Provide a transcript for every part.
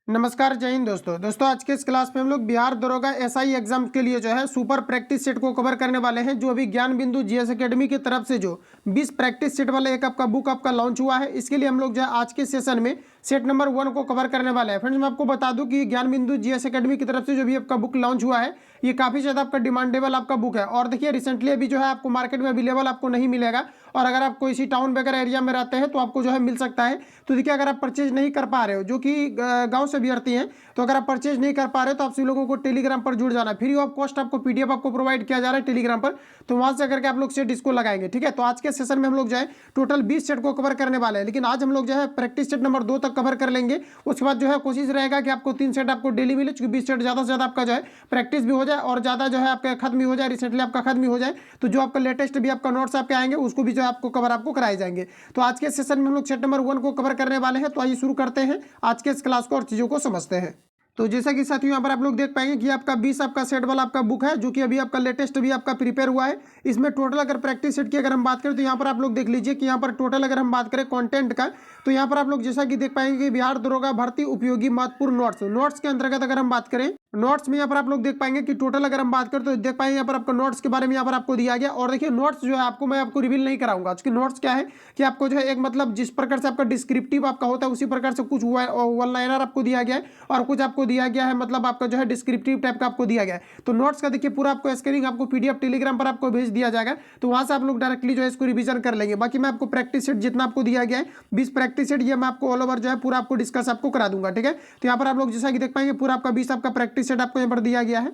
नमस्कार, जय हिंद दोस्तों आज के इस क्लास में हम लोग बिहार दरोगा एसआई एग्जाम के लिए जो है सुपर प्रैक्टिस सेट को कवर करने वाले हैं। जो अभी ज्ञान बिंदु जीएस एकेडमी की तरफ से जो 20 प्रैक्टिस सेट वाला एक आपका बुक आपका लॉन्च हुआ है, इसके लिए हम लोग जो है आज के सेशन में सेट नंबर 1 को कवर करने वाले हैं। फ्रेंड्स, मैं आपको बता दूं कि ज्ञान बिंदु जीएस एकेडमी की तरफ से जो भी आपका बुक लॉन्च हुआ है, ये काफ़ी ज़्यादा आपका डिमांडेबल आपका बुक है। और देखिए रिसेंटली अभी जो है आपको मार्केट में अवेलेबल आपको नहीं मिलेगा, और अगर आप कोई सी टाउन वगैरह एरिया में रहते हैं तो आपको जो है मिल सकता है। तो देखिए, अगर आप परचेज नहीं कर पा रहे हो, जो कि गांव से अभ्यर्थी हैं, तो अगर आप परचेज नहीं कर पा रहे हो तो आप सभी लोगों को टेलीग्राम पर जुड़ जाना। फ्री ऑफ कॉस्ट आपको पीडीएफ आपको प्रोवाइड किया जा रहा है टेलीग्राम पर, तो वहां से करके आप लोग सेट इसको लगाएंगे। ठीक है, तो आज के सेशन में हम लोग जो है टोटल 20 सेट को कवर करने वाले हैं, लेकिन आज हम लोग जो है प्रैक्टिस सेट नंबर 2 तक कवर कर लेंगे। उसके बाद जो है कोशिश रहेगा कि आपको 3 सेट आपको डेली मिले, क्योंकि 20 सेट ज़्यादा से ज़्यादा आपका जो है प्रैक्टिस भी हो जाए और ज़्यादा जो है आपका खत्म भी हो जाए, रिसेंटली आपका खत्म भी हो जाए। तो जो आपका लेटेस्ट भी आपका नोट्स आपके आएंगे उसको भी जो है आपको कवर आपको कराए जाएंगे। तो आज के सेशन में हम लोग सेट नंबर 1 को कवर करने वाले हैं। तो आइए शुरू करते हैं आज के इस क्लास को और चीज़ों को समझते हैं। तो जैसा कि साथियों यहाँ पर आप लोग देख पाएंगे कि आपका 20 आपका सेट वाला आपका बुक है, जो कि अभी आपका लेटेस्ट भी आपका प्रिपेयर हुआ है। इसमें टोटल अगर प्रैक्टिस सेट की अगर हम बात करें तो यहाँ पर आप लोग देख लीजिए कि यहाँ पर टोटल अगर हम बात करें कंटेंट का, तो यहाँ पर आप लोग जैसा कि देख पाएंगे कि बिहार दरोगा भर्ती उपयोगी महत्वपूर्ण नोट्स के अंतर्गत अगर हम बात करें, नोट्स में यहाँ पर आप लोग देख पाएंगे कि टोटल अगर हम बात करें तो देख पाएंगे यहाँ पर आपको नोट्स के बारे में यहाँ पर आपको दिया गया। और देखिए नोट्स जो है आपको मैं आपको रिवील नहीं कराऊंगा, क्योंकि नोट्स क्या है कि आपको जो है एक मतलब जिस प्रकार से आपका डिस्क्रिप्टिव आपका होता है उसी प्रकार से कुछ वन लाइनर आपको दिया गया है और कुछ आपको दिया गया है मतलब आपका जो है डिस्क्रिप्टिव टाइप का आपको दिया गया है। तो नोट्स का देखिए पूरा आपको स्क्रीनिंग आपको पीडीएफ टेलीग्राम पर आपको भेज दिया जाएगा, तो वहां से आप लोग डायरेक्टली जो है इसको रिवीजन कर लेंगे। बाकी मैं आपको प्रैक्टिस सेट जितना आपको दिया गया है 20 प्रैक्टिस सेट, ये मैं आपको ऑल ओवर जो है पूरा आपको डिस्कस आपको करा दूंगा। ठीक है, तो यहाँ पर आप लोग जैसा कि देख पाएंगे पूरा आपका 20 आपका प्रैक्टिस सेट आपको यहाँ पर दिया गया है।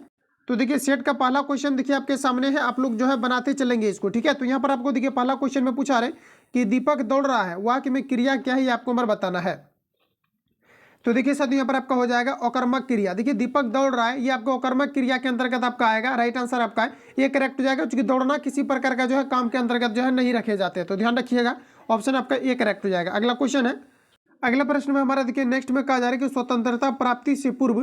तो देखिए सेट का पहला क्वेश्चन देखिए आपके सामने है, आप लोग जो है बनाते चलेंगे इसको। ठीक है, तो यहाँ पर आपको देखिए पहला क्वेश्चन में पूछा रहे कि दीपक दौड़ रहा है, वाक्य में क्रिया क्या है ये आपको हमारा बताना है। तो देखिए साथ यहाँ पर आपका हो जाएगा अकर्मक क्रिया। देखिए दीपक दौड़ रहा है, ये आपको अकर्मक क्रिया के अंतर्गत आपका आएगा। राइट आंसर आपका है ये करेक्ट हो जाएगा, क्योंकि दौड़ना किसी प्रकार का जो है काम के अंतर्गत जो है नहीं रखे जाते, तो ध्यान रखिएगा ऑप्शन आपका ये करेक्ट हो जाएगा। अगला क्वेश्चन है, अगला प्रश्न में हमारा देखिए नेक्स्ट में कहा जा रहा है कि स्वतंत्रता प्राप्ति से पूर्व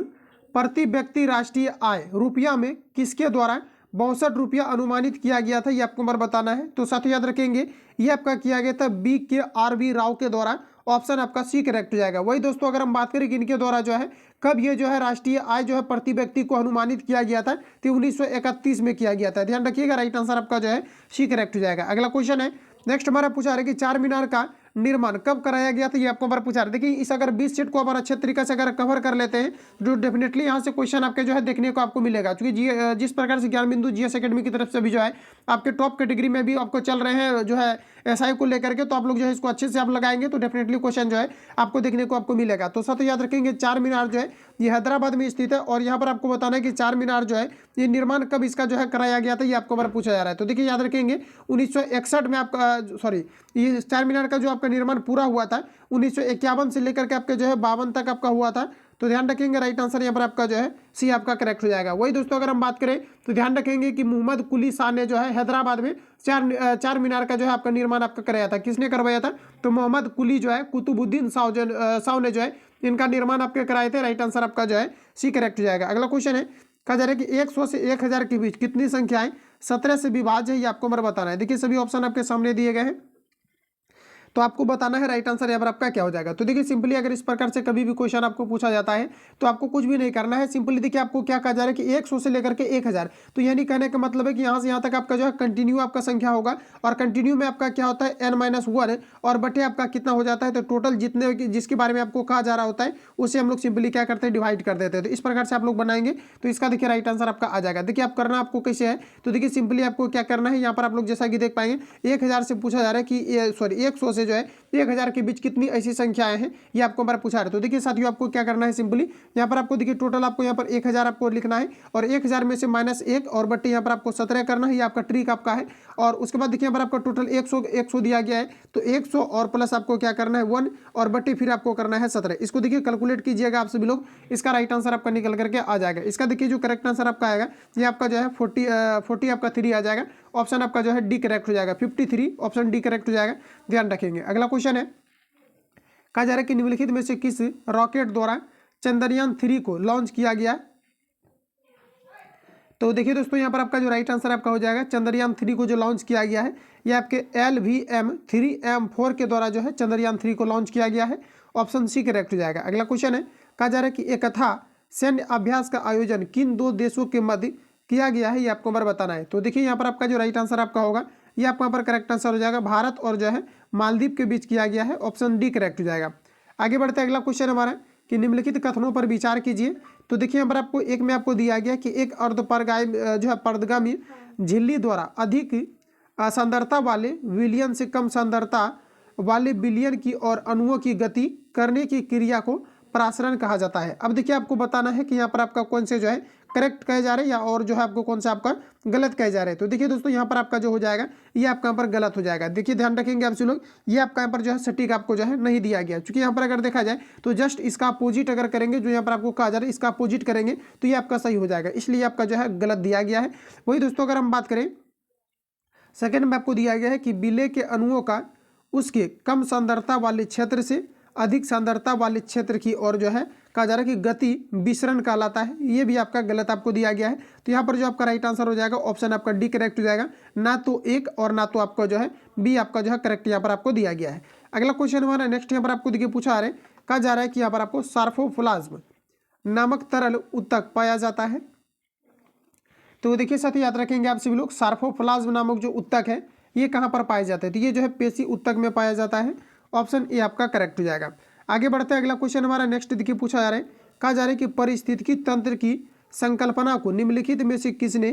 प्रति व्यक्ति राष्ट्रीय आय रुपया में किसके द्वारा 62 रुपया अनुमानित किया गया था, ये आपको बार बताना है। तो साथ ही याद रखेंगे ये आपका किया गया था BKRV राव के द्वारा। ऑप्शन आपका सी करेक्ट हो जाएगा। वही दोस्तों अगर हम बात करें कि इनके द्वारा जो है कब ये जो है राष्ट्रीय आय जो है प्रति व्यक्ति को अनुमानित किया गया था, तो 1931 में किया गया था। ध्यान रखिएगा, राइट आंसर आपका जो है सी करेक्ट हो जाएगा। अगला क्वेश्चन है, नेक्स्ट हमारा पूछा रहा है कि चार मीनार का निर्माण कब कराया गया था, ये आपको बार पूछा रहा है। देखिए इस अगर 20 सेट को अगर अच्छे तरीके से अगर कवर कर लेते हैं जो डेफिनेटली यहाँ से क्वेश्चन आपके जो है देखने को आपको मिलेगा, क्योंकि जिस प्रकार से ज्ञान बिंदु जीएस एकेडमी की तरफ से भी जो है आपके टॉप कैटेगरी में भी आपको चल रहे हैं जो है एसआई को लेकर के, तो आप लोग जो है इसको अच्छे से आप लगाएंगे तो डेफिनेटली क्वेश्चन जो है आपको देखने को आपको मिलेगा। तो साथ याद रखेंगे चार मीनार जो है ये हैदराबाद में स्थित है, और यहाँ पर आपको बताना है कि चार मीनार जो है ये निर्माण कब इसका जो है कराया गया था, ये आपको बार पूछा जा रहा है। तो देखिए याद रखेंगे 1961 में आपका सॉरी ये चार मीनार का जो आपका निर्माण पूरा हुआ था 1951 से लेकर के आपके जो है 52 तक आपका हुआ था। तो ध्यान रखेंगे राइट आंसर यहाँ पर आपका जो है सी आपका करेक्ट हो जाएगा। वही दोस्तों अगर हम बात करें तो ध्यान रखेंगे कि मोहम्मद कुली शाह ने जो है हैदराबाद में चार मीनार का जो है आपका निर्माण आपका कराया था। किसने करवाया था, तो मोहम्मद कुली जो है कुतुबुद्दीन शाह ने जो है इनका निर्माण आपके कराए थे। राइट आंसर आपका जो है सी करेक्ट हो जाएगा। अगला क्वेश्चन है, कहा जा रहा है कि 100 से 1000 के बीच कितनी संख्याएं 17 से विभाज्य है, ये आपको हमारा बताना है। देखिए सभी ऑप्शन आपके सामने दिए गए हैं, तो आपको बताना है राइट आंसर यहाँ पर आपका क्या हो जाएगा। तो देखिए सिंपली अगर इस प्रकार से कभी भी क्वेश्चन आपको पूछा जाता है तो आपको कुछ भी नहीं करना है। सिंपली देखिए आपको क्या कहा जा रहा है कि 100 से लेकर के 1000, तो यानी कहने का मतलब है कि यहाँ से यहाँ तक आपका जो है कंटिन्यू आपका संख्या होगा, और कंटिन्यू में आपका क्या होता है n-1 और बटे आपका कितना हो जाता है, तो टोटल जितने जिसके बारे में आपको कहा जा रहा होता है उसे हम लोग सिंपली क्या करते हैं डिवाइड कर देते हैं। तो इस प्रकार से आप लोग बनाएंगे तो इसका देखिए राइट आंसर आपका आ जाएगा। देखिए आप करना आपको कैसे है, तो देखिए सिंपली आपको क्या करना है, यहाँ पर आप लोग जैसा कि देख पाएंगे 1000 से पूछा जा रहा है कि सॉरी 100 से जो है 1000 के बीच कितनी ऐसी संख्याएं हैं, ये आपको बार पूछा रहे। तो देखिए साथियों आपको क्या करना है, सिंपली यहाँ पर आपको देखिए टोटल आपको यहाँ पर 1000 आपको लिखना है, और 1000 में से -1 और बट्टे यहाँ पर आपको 17 करना है, ये आपका ट्रिक आपका है। और उसके बाद देखिए यहाँ पर आपका टोटल 100 दिया गया है, तो 100 और प्लस आपको क्या करना है 1 और बट्टे फिर आपको करना है 17। इसको देखिए कैलकुलेट कीजिएगा आप सभी लोग, इसका राइट आंसर आपका निकल करके आ जाएगा। इसका देखिए जो करेक्ट आंसर आपका आएगा ये आपका जो है 40 आपका 3 आ जाएगा। ऑप्शन आपका जो है डी करेक्ट हो जाएगा, 53 ऑप्शन डी करेक्ट हो जाएगा। ध्यान रखेंगे। अगला क्वेश्चन है, कहा जा रहा है कि निम्नलिखित में से किस रॉकेट द्वारा चंद्रयान 3 को लॉन्च किया गया। तो देखिए दोस्तों यहाँ पर आपका जो राइट आंसर आपका हो जाएगा चंद्रयान 3 को जो लॉन्च किया गया है ये आपके LVM-3M4 के द्वारा जो है चंद्रयान 3 को लॉन्च किया गया है। ऑप्शन सी करेक्ट हो जाएगा। अगला क्वेश्चन है, कहा जा रहा है कि एक कथा सैन्य अभ्यास का आयोजन किन दो देशों के मध्य किया गया है, ये आपको हमारा बताना है। तो देखिए यहाँ पर आपका जो राइट आंसर आपका होगा, ये आपका यहाँ पर करेक्ट आंसर हो जाएगा, भारत और जो है मालदीव के बीच किया गया है, ऑप्शन डी करेक्ट हो जाएगा। आगे बढ़ते हैं, अगला क्वेश्चन हमारा कि निम्नलिखित कथनों पर विचार कीजिए। तो देखिए यहाँ पर आपको एक में आपको दिया गया कि एक जो है पर्दगामी झिल्ली द्वारा अधिक सांद्रता वाले विलियन से कम सांद्रता वाले बिलियन की और अणुओं की गति करने की क्रिया को प्रासरण कहा जाता है। अब देखिए आपको बताना है कि यहाँ पर आपका कौन से जो है करेक्ट कहे जा रहे हैं या और जो है आपको कौन सा आपका गलत कहे जा रहे हैं। तो देखिए दोस्तों यहाँ पर आपका जो हो जाएगा ये आपका यहाँ पर गलत हो जाएगा। देखिए ध्यान रखेंगे आपसे लोग, ये आपका यहाँ पर जो है सटीक आपको जो है नहीं दिया गया, क्योंकि यहाँ पर अगर देखा जाए तो जस्ट इसका अपोजिट अगर करेंगे, जो यहाँ पर आपको कहा जा रहा है इसका अपोजिट करेंगे तो ये आपका सही हो जाएगा, इसलिए आपका जो है गलत दिया गया है। वही दोस्तों अगर हम बात करें सेकेंड में आपको दिया गया है कि बिले के अणुओं का उसके कम सांद्रता वाले क्षेत्र से अधिक सांद्रता वाले क्षेत्र की ओर जो है कहा जा रहा है कि गति विसरण कहलाता है, ये भी आपका गलत आपको दिया गया है। तो यहाँ पर जो आपका राइट आंसर हो जाएगा ऑप्शन आपका डी करेक्ट हो जाएगा, ना तो एक और ना तो आपका जो है बी आपका जो है करेक्ट यहाँ पर आपको दिया गया है। अगला क्वेश्चन हमारा नेक्स्ट यहाँ पर आपको देखिए पूछा रहे कहा जा रहा है कि यहाँ पर आपको सार्फोप्लाज्म नामक तरल उत्तक पाया जाता है। तो देखिए साथ ही याद रखेंगे आप सभी लोग, सार्फोप्लाज्म नामक जो उत्तक है ये कहाँ पर पाया जाता है, तो ये जो है पेशी उत्तक में पाया जाता है, ऑप्शन ए आपका करेक्ट हो जाएगा। आगे बढ़ते हैं, अगला क्वेश्चन हमारा नेक्स्ट देखिए पूछा जा रहा है कहा जा रहा है कि पारिस्थितिकी तंत्र की संकल्पना को निम्नलिखित में से किसने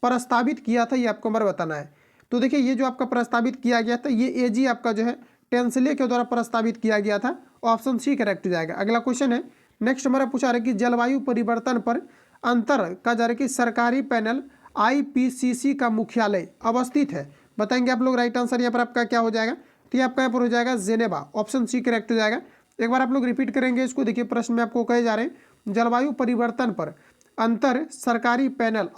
प्रस्तावित किया था, ये आपको हमारा बताना है। तो देखिए ये जो आपका प्रस्तावित किया गया था ये एजी आपका जो है टेंसले के द्वारा प्रस्तावित किया गया था, ऑप्शन सी करेक्ट हो जाएगा। अगला क्वेश्चन है नेक्स्ट हमारा पूछा रहा है कि जलवायु परिवर्तन पर अंतर कहा जा रहा है कि सरकारी पैनल IPCC का मुख्यालय अवस्थित है, बताएंगे आप लोग। राइट आंसर यहाँ पर आपका क्या हो जाएगा, तो ये आपका यहाँ पर हो जाएगा जेनेवा, ऑप्शन सी करेक्ट हो जाएगा। एक बार आप लोग रिपीट करेंगे इसको, देखिए प्रश्न में आपको कहे जा रहे हैं जलवायु परिवर्तन पर अंतर सरकारी पैनल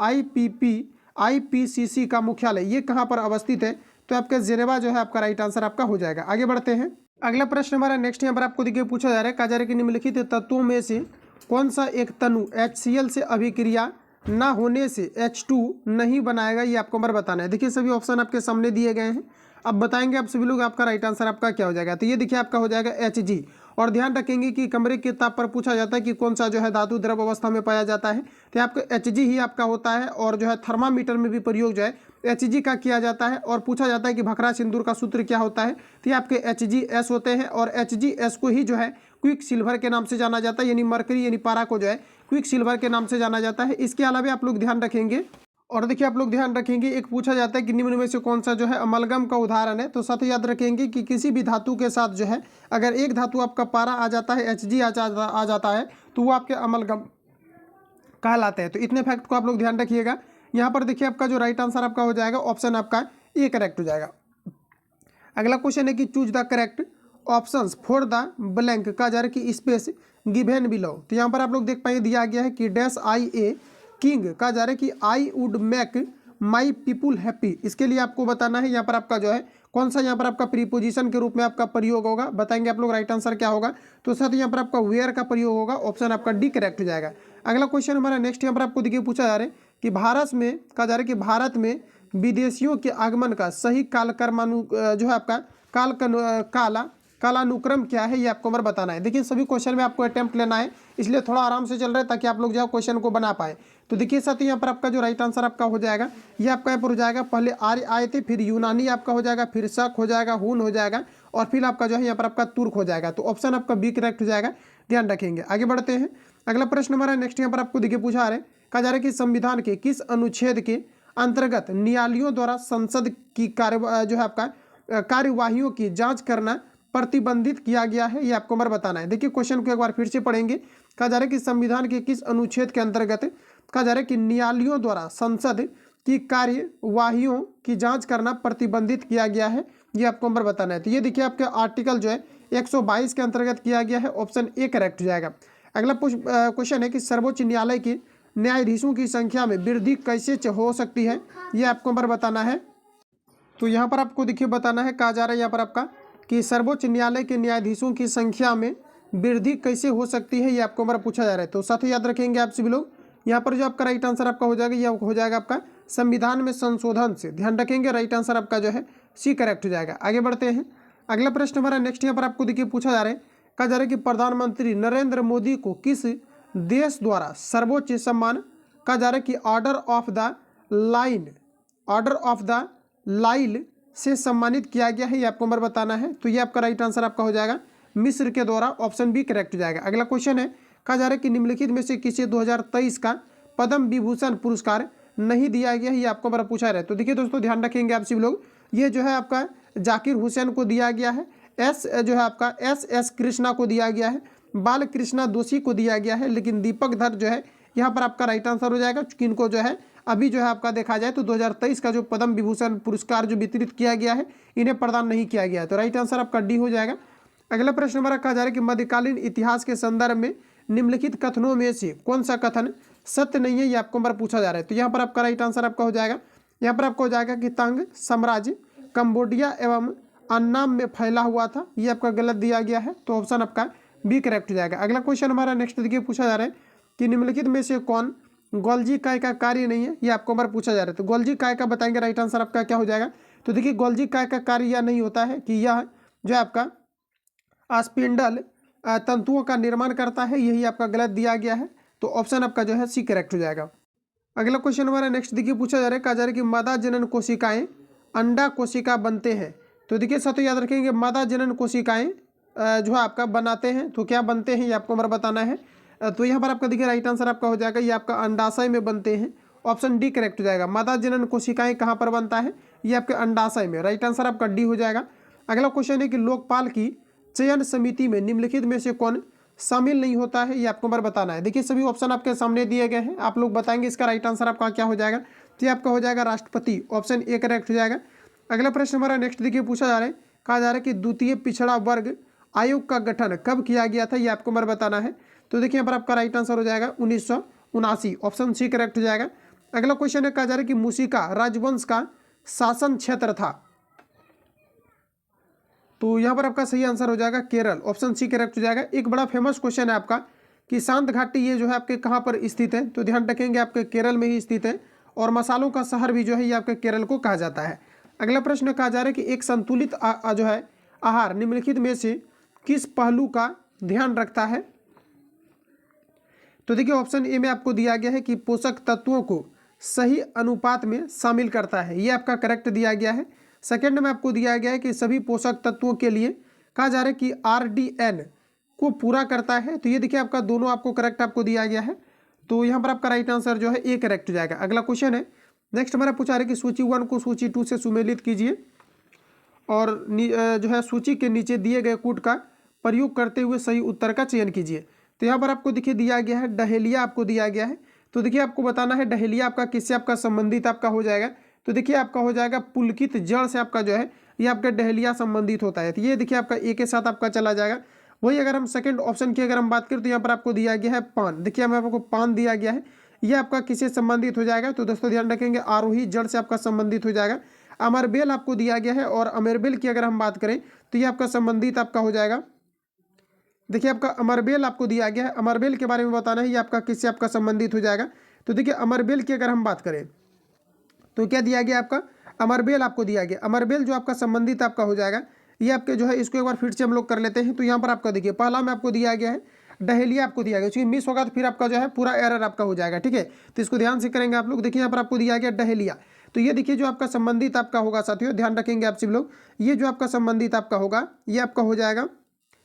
IPCC का मुख्यालय ये कहाँ पर अवस्थित है, तो आपका जेनेवा जो है आपका राइट आंसर आपका हो जाएगा। आगे बढ़ते हैं, अगला प्रश्न हमारा नेक्स्ट यहाँ पर आपको देखिए पूछा जा रहा है कहा जा रहा है कि निम्नलिखित तत्वों में से कौन सा एक तनु HCl से अभिक्रिया ना होने से H2 नहीं बनाएगा, ये आपको हमारा बताना है। देखिए सभी ऑप्शन आपके सामने दिए गए हैं, अब बताएंगे आप सभी लोग आपका राइट आंसर आपका क्या हो जाएगा। तो ये देखिए आपका हो जाएगा Hg, और ध्यान रखेंगे कि कमरे के ताप पर पूछा जाता है कि कौन सा जो है धातु द्रव अवस्था में पाया जाता है, तो आपका Hg ही आपका होता है। और जो है थर्मामीटर में भी प्रयोग जो है Hg का किया जाता है, और पूछा जाता है कि भखरा सिंदूर का सूत्र क्या होता है, तो ये आपके HgS होते हैं, और HgS को ही जो है क्विक सिल्वर के नाम से जाना जाता है, यानी मरकरी यानी पारा को जो है क्विक सिल्वर के नाम से जाना जाता है। इसके अलावा आप लोग ध्यान रखेंगे, और देखिए आप लोग ध्यान रखेंगे एक पूछा जाता है कि निम्न में से कौन सा जो है अमलगम का उदाहरण है, तो साथ ही याद रखेंगे कि किसी भी धातु के साथ जो है अगर एक धातु आपका पारा आ जाता है Hg आ जाता है तो वो आपके अमलगम कहलाते हैं। तो इतने फैक्ट को आप लोग ध्यान रखिएगा। यहाँ पर देखिए आपका जो राइट आंसर आपका हो जाएगा ऑप्शन आपका ए करेक्ट हो जाएगा। अगला क्वेश्चन है कि choose the correct options for the blank का जा रहा है कि स्पेस गिवन बिलो। तो यहाँ पर आप लोग देख पाए दिया गया है कि डैश आई ए किंग का जा रहा है कि I would make my people happy, इसके लिए आपको बताना है यहाँ पर आपका जो है कौन सा यहाँ पर आपका प्रीपोजिशन के रूप में आपका प्रयोग होगा, बताएंगे आप लोग राइट आंसर क्या होगा। तो साथ ही यहाँ पर आपका वेयर का प्रयोग होगा, ऑप्शन आपका डी करेक्ट हो जाएगा। अगला क्वेश्चन हमारा नेक्स्ट यहाँ पर आपको देखिए पूछा जा रहा है कि भारत में कहा जा रहा है कि भारत में विदेशियों के आगमन का सही कालक्रमानु जो है आपका कालानुक्रम क्या है, ये आपको हमारा बताना है। देखिए सभी क्वेश्चन में आपको अटेम्प्ट लेना है, इसलिए थोड़ा आराम से चल रहा है ताकि आप लोग जो है क्वेश्चन को बना पाए। तो देखिए साथ ही यहाँ पर आपका जो राइट आंसर आपका हो जाएगा ये आपका यहाँ पर हो जाएगा, पहले आर्य आए थे, फिर यूनानी आपका हो जाएगा, फिर शक हो जाएगा, हून हो जाएगा, और फिर आपका जो है यहाँ पर आपका तुर्क हो जाएगा। तो ऑप्शन आपका बी करेक्ट हो जाएगा, ध्यान रखेंगे। आगे बढ़ते हैं, अगला प्रश्न हमारा नेक्स्ट यहाँ पर आपको देखिए पूछा आ रहा है कहा जा रहा है कि संविधान के किस अनुच्छेद के अंतर्गत न्यायालयों द्वारा संसद की जो है आपका कार्यवाहियों की जांच करना प्रतिबंधित किया गया है, ये आपको हमारा बताना है। देखिए क्वेश्चन को एक बार फिर से पढ़ेंगे, कहा जा रहा है कि संविधान के किस अनुच्छेद के अंतर्गत कहा जा रहा है कि न्यायालयों द्वारा संसद की कार्यवाहियों की जांच करना प्रतिबंधित किया गया है, ये आपको हमारा बताना है। तो ये देखिए आपके आर्टिकल जो है 122 के अंतर्गत किया गया है, ऑप्शन ए करेक्ट हो जाएगा। अगला क्वेश्चन है कि सर्वोच्च न्यायालय के न्यायाधीशों की संख्या में वृद्धि कैसे हो सकती है, ये आपको हमारा बताना है। तो यहाँ पर आपको देखिए बताना है, कहा जा रहा है यहाँ पर आपका कि सर्वोच्च न्यायालय के न्यायाधीशों की संख्या में वृद्धि कैसे हो सकती है, ये आपको हमारा पूछा जा रहा है। तो साथ ही याद रखेंगे आप सभी लोग, यहाँ पर जो आपका राइट आंसर आपका हो जाएगा यह हो जाएगा आपका संविधान में संशोधन से, ध्यान रखेंगे राइट आंसर आपका जो है सी करेक्ट हो जाएगा। आगे बढ़ते हैं, अगला प्रश्न हमारा नेक्स्ट यहाँ पर आपको देखिए पूछा जा रहा है कहा जा रहा है कि प्रधानमंत्री नरेंद्र मोदी को किस देश द्वारा सर्वोच्च सम्मान कहा जा रहा है कि ऑर्डर ऑफ द लाइल से सम्मानित किया गया है, ये आपको नंबर बताना है। तो ये आपका राइट आंसर आपका हो जाएगा मिस्र के द्वारा, ऑप्शन बी करेक्ट हो जाएगा। अगला क्वेश्चन है, कहा जा रहा है कि निम्नलिखित में से किसे 2023 का पद्म विभूषण पुरस्कार नहीं दिया गया है, ये आपको बड़ा पूछा रहा है। तो देखिए दोस्तों, ध्यान रखेंगे आप सभी लोग, ये जो है आपका जाकिर हुसैन को दिया गया है, जो है आपका एस कृष्णा को दिया गया है, बाल कृष्णा दोषी को दिया गया है, लेकिन दीपक धर जो है यहाँ पर आपका राइट आंसर हो जाएगा। चूंकि इनको जो है अभी जो है आपका देखा जाए तो 2023 का जो पद्म विभूषण पुरस्कार जो वितरित किया गया है, इन्हें प्रदान नहीं किया गया है। तो राइट आंसर आपका डी हो जाएगा। अगला प्रश्न हमारा कहा जा रहा है कि मध्यकालीन इतिहास के संदर्भ में निम्नलिखित कथनों में से कौन सा कथन सत्य नहीं है, ये आपको नंबर पूछा जा रहा है। तो यहाँ पर आपका राइट आंसर आपका हो जाएगा, यहाँ पर आपका हो जाएगा कि तंग साम्राज्य कंबोडिया एवं अन्नाम में फैला हुआ था, ये आपका गलत दिया गया है। तो ऑप्शन आपका बी करेक्ट हो जाएगा। अगला क्वेश्चन हमारा नेक्स्ट देखिए पूछा जा रहा है कि निम्नलिखित में से कौन गोल्जी काय का कार्य नहीं है, ये आपको बार पूछा जा रहा है। तो गोल्जी काय का बताएंगे, राइट आंसर आपका क्या हो जाएगा। तो देखिए गोल्जी काय का कार्य यह नहीं होता है कि यह जो है आपका स्पिंडल तंतुओं का निर्माण करता है, यही आपका गलत दिया गया है। तो ऑप्शन आपका जो है सी करेक्ट हो जाएगा। अगला क्वेश्चन हमारा नेक्स्ट देखिए पूछा जा रहा है, कहा जा रहा है कि मादा जनन कोशिकाएं अंडा कोशिका बनते हैं। तो देखिए साथियों याद रखेंगे, मादा जनन कोशिकाएं जो है आपका बनाते हैं, तो क्या बनते हैं ये आपको हमारा बताना है। तो यहाँ पर आपका देखिए राइट आंसर आपका हो जाएगा, ये आपका अंडाशय में बनते हैं, ऑप्शन डी करेक्ट हो जाएगा। मादा जनन कोशिकाएं कहाँ पर बनता है, ये आपके अंडाशय में, राइट आंसर आपका डी हो जाएगा। अगला क्वेश्चन है कि लोकपाल की चयन समिति में निम्नलिखित में से कौन शामिल नहीं होता है, ये आपको बार बताना है। देखिए सभी ऑप्शन आपके सामने दिए गए हैं, आप लोग बताएंगे इसका राइट आंसर आपका क्या हो जाएगा। तो ये आपका हो जाएगा राष्ट्रपति, ऑप्शन ए करेक्ट हो जाएगा। अगला प्रश्न हमारा नेक्स्ट देखिए पूछा जा रहा है, कहा जा रहा है कि द्वितीय पिछड़ा वर्ग आयोग का गठन कब किया गया था, ये आपको बार बताना है। तो देखिए यहाँ पर आपका राइट आंसर हो जाएगा 1979, ऑप्शन सी करेक्ट हो जाएगा। अगला क्वेश्चन है, कहा जा रहा है कि मूशिका राजवंश का शासन क्षेत्र था। तो यहाँ पर आपका सही आंसर हो जाएगा केरल, ऑप्शन सी करेक्ट हो जाएगा। एक बड़ा फेमस क्वेश्चन है आपका कि शांत घाटी ये जो है आपके कहाँ पर स्थित है, तो ध्यान रखेंगे आपके केरल में ही स्थित है, और मसालों का शहर भी जो है ये आपके केरल को कहा जाता है। अगला प्रश्न कहा जा रहा है कि एक संतुलित जो है आहार निम्नलिखित में से किस पहलू का ध्यान रखता है। तो देखिए ऑप्शन ए में आपको दिया गया है कि पोषक तत्वों को सही अनुपात में शामिल करता है, ये आपका करेक्ट दिया गया है। सेकंड में आपको दिया गया है कि सभी पोषक तत्वों के लिए कहा जा रहा है कि RDN को पूरा करता है। तो ये देखिए आपका दोनों आपको करेक्ट आपको दिया गया है। तो यहाँ पर आपका राइट आंसर जो है ए करेक्ट हो जाएगा। अगला क्वेश्चन है, नेक्स्ट हमारा पूछा रहा है कि सूची 1 को सूची 2 से सुमेलित कीजिए, और जो है सूची के नीचे दिए गए कूट का प्रयोग करते हुए सही उत्तर का चयन कीजिए। तो यहाँ पर आपको देखिए दिया गया है डहेलिया आपको दिया गया है। तो देखिए आपको बताना है डहेलिया आपका किससे आपका संबंधित आपका हो जाएगा। तो देखिए आपका हो जाएगा पुलकित जड़ से आपका जो है ये आपका डहेलिया संबंधित होता है। तो ये देखिए आपका ए के साथ आपका चला जाएगा। वही अगर हम सेकंड ऑप्शन की अगर हम बात करें तो यहाँ पर आपको दिया गया है पान। देखिए हमें आपको पान दिया गया है, ये आपका किससे संबंधित हो जाएगा। तो दोस्तों ध्यान रखेंगे आरोही जड़ से आपका संबंधित हो जाएगा। अमरबेल आपको दिया गया है, और अमरबेल की अगर हम बात करें तो ये आपका संबंधित आपका हो जाएगा। देखिए आपका अमरबेल आपको दिया गया है, अमरबेल के बारे में बताना है, ये आपका किससे आपका संबंधित हो जाएगा। तो देखिए अमरबेल की अगर हम बात करें तो क्या दिया गया आपका अमरबेल आपको दिया गया। अमरबेल जो आपका संबंधित आपका हो जाएगा, ये आपके जो है इसको एक बार फिर से हम लोग कर लेते हैं। तो यहाँ पर आपका देखिए पहला में आपको दिया गया है डहेलिया आपको दिया गया, क्योंकि मिस होगा तो फिर आपका जो है पूरा एरर आपका हो जाएगा, ठीक है। तो इसको ध्यान से करेंगे आप लोग। देखिए यहाँ पर आपको दिया गया डहेलिया, तो ये देखिए जो आपका संबंधित आपका होगा साथियों, ध्यान रखेंगे आप सब लोग, ये जो आपका संबंधित आपका होगा ये आपका हो जाएगा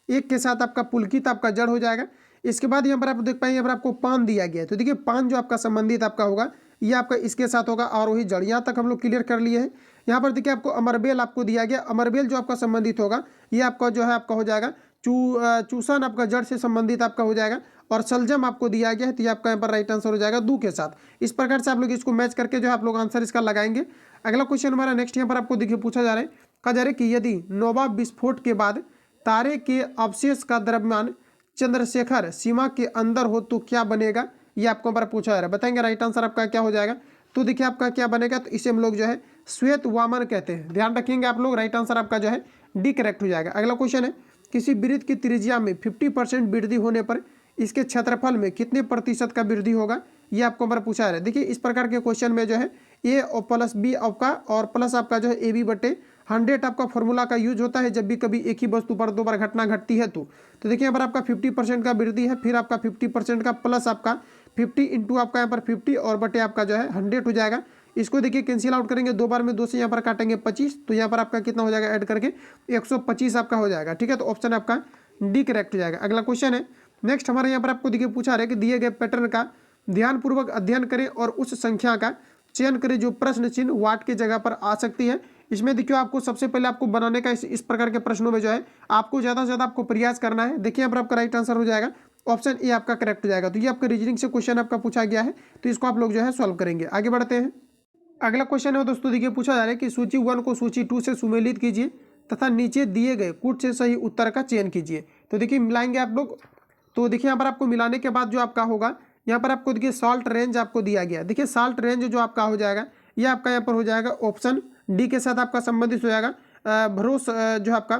एक के साथ आपका पुलकित आपका जड़ हो जाएगा। इसके बाद यहाँ पर आप देख पाएंगे यहाँ पर आपको पान दिया गया है। तो देखिए पान जो आपका संबंधित आपका होगा ये आपका इसके साथ होगा आरोही जड़। यहाँ तक हम लोग क्लियर कर लिए हैं। यहाँ पर देखिए आपको अमरबेल आपको दिया गया, अमरबेल जो आपका संबंधित होगा ये आपका जो है आपका हो जाएगा चूसन आपका जड़ से संबंधित आपका हो जाएगा, और सलजम आपको दिया गया है। तो ये आपका यहाँ पर राइट आंसर हो जाएगा दू के साथ। इस प्रकार से आप लोग इसको मैच करके जो है आप लोग आंसर इसका लगाएंगे। अगला क्वेश्चन हमारा नेक्स्ट यहाँ पर आपको देखिए पूछा जा रहा है, कहा जा रहा है कि यदि नोवा विस्फोट के बाद तारे के अवशेष का द्रव्यमान चंद्रशेखर सीमा के अंदर हो तो क्या बनेगा, ये आपको बार पूछा जा रहा है। बताएंगे राइट आंसर आपका क्या हो जाएगा। तो देखिए आपका क्या बनेगा, तो इसे हम लोग जो है श्वेत वामन कहते हैं। ध्यान रखेंगे आप लोग, राइट आंसर आपका जो है डी करेक्ट हो जाएगा। अगला क्वेश्चन है, किसी वृत्त की त्रिज्या में 50% वृद्धि होने पर इसके क्षेत्रफल में कितने प्रतिशत का वृद्धि होगा, ये आपको बार पूछा जा रहा है। देखिए इस प्रकार के क्वेश्चन में जो है ए और प्लस बी आपका और प्लस आपका जो है AB बटे 100 आपका फॉर्मूला का यूज होता है जब भी कभी एक ही वस्तु पर दो बार घटना घटती है तो देखिए यहाँ पर आपका 50% का वृद्धि है, फिर आपका 50% का प्लस आपका 50 इंटू आपका यहाँ पर 50 और बटे आपका जो है 100 हो जाएगा। इसको देखिए कैंसिल आउट करेंगे, 2 बार में 2 से यहाँ पर काटेंगे 25, तो यहाँ पर आपका कितना हो जाएगा ऐड करके 125 आपका हो जाएगा। ठीक है, तो ऑप्शन आपका डी करेक्ट हो जाएगा। अगला क्वेश्चन है नेक्स्ट हमारे यहाँ पर आपको देखिए पूछा रहा है कि दिए गए पैटर्न का ध्यानपूर्वक अध्ययन करें और उस संख्या का चयन करें जो प्रश्न चिन्ह वाट की जगह पर आ सकती है। इसमें देखिए आपको सबसे पहले आपको बनाने का इस प्रकार के प्रश्नों में जो है आपको ज़्यादा से ज़्यादा आपको प्रयास करना है। देखिए यहाँ पर आपका राइट आंसर हो जाएगा ऑप्शन ए आपका करेक्ट हो जाएगा। तो ये आपका रीजनिंग से क्वेश्चन आपका पूछा गया है, तो इसको आप लोग जो है सॉल्व करेंगे। आगे बढ़ते हैं। अगला क्वेश्चन है दोस्तों देखिए पूछा जा रहा है कि सूची 1 को सूची 2 से सुमेलित कीजिए तथा नीचे दिए गए कूट से सही उत्तर का चयन कीजिए। तो देखिए मिलाएंगे आप लोग, तो देखिए यहाँ पर आपको मिलाने के बाद जो आपका होगा यहाँ पर आपको देखिए सॉल्ट रेंज आपको दिया गया। देखिए सॉल्ट रेंज जो आपका हो जाएगा ये आपका यहाँ पर हो जाएगा ऑप्शन डी के साथ आपका संबंधित हो जाएगा। जो आपका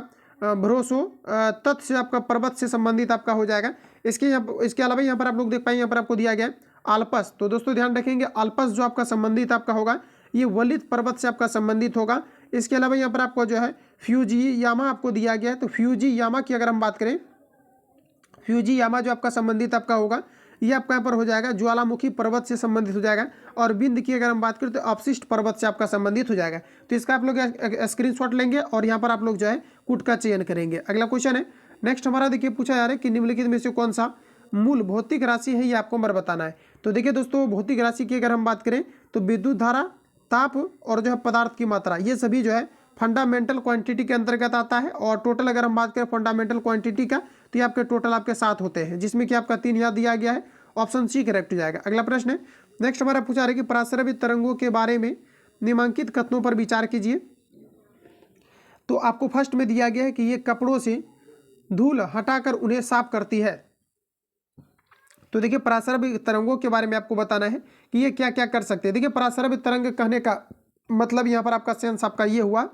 भरोसो तथ्य से आपका पर्वत से संबंधित आपका हो जाएगा। इसके अलावा यहाँ पर आप लोग देख पाएंगे यहाँ पर आपको दिया गया आल्पस। तो दोस्तों ध्यान रखेंगे आल्पस जो आपका संबंधित आपका होगा ये वलित पर्वत से आपका संबंधित होगा। इसके अलावा यहाँ पर आपको जो है फ्यूजी यामा आपको दिया गया है। तो फ्यूजी यामा की अगर हम बात करें, फ्यूजी यामा जो आपका संबंधित आपका होगा ये आपका यहाँ पर हो जाएगा ज्वालामुखी पर्वत से संबंधित हो जाएगा। और बिंद की अगर हम बात करें तो अपशिष्ट पर्वत से आपका संबंधित हो जाएगा। तो इसका आप लोग स्क्रीनशॉट लेंगे और यहाँ पर आप लोग जो है कूट का चयन करेंगे। अगला क्वेश्चन है नेक्स्ट हमारा देखिए पूछा जा रहा है कि निम्नलिखित में से कौन सा मूल भौतिक राशि है ये आपको हमारा बताना है। तो देखिए दोस्तों भौतिक राशि की अगर हम बात करें तो विद्युत धारा, ताप और जो है पदार्थ की मात्रा ये सभी जो है फंडामेंटल क्वांटिटी के अंतर्गत आता है। और टोटल अगर हम बात करें फंडामेंटल क्वांटिटी का तो ये आपके टोटल आपके 7 होते हैं, जिसमें कि आपका 3 याद दिया गया है। ऑप्शन सी करेक्ट हो जाएगा। अगला प्रश्न है नेक्स्ट हमारा पूछा रहा है कि पराश्रवित तरंगों के बारे में निम्नलिखित कथनों पर विचार कीजिए। तो आपको फर्स्ट में दिया गया है कि ये कपड़ों से धूल हटाकर उन्हें साफ करती है। तो देखिए पराश्रवित तरंगों के बारे में आपको बताना है कि ये क्या क्या कर सकते हैं। देखिए पराश्रवित तरंग कहने का मतलब यहाँ पर आपका सेंस आपका ये हुआ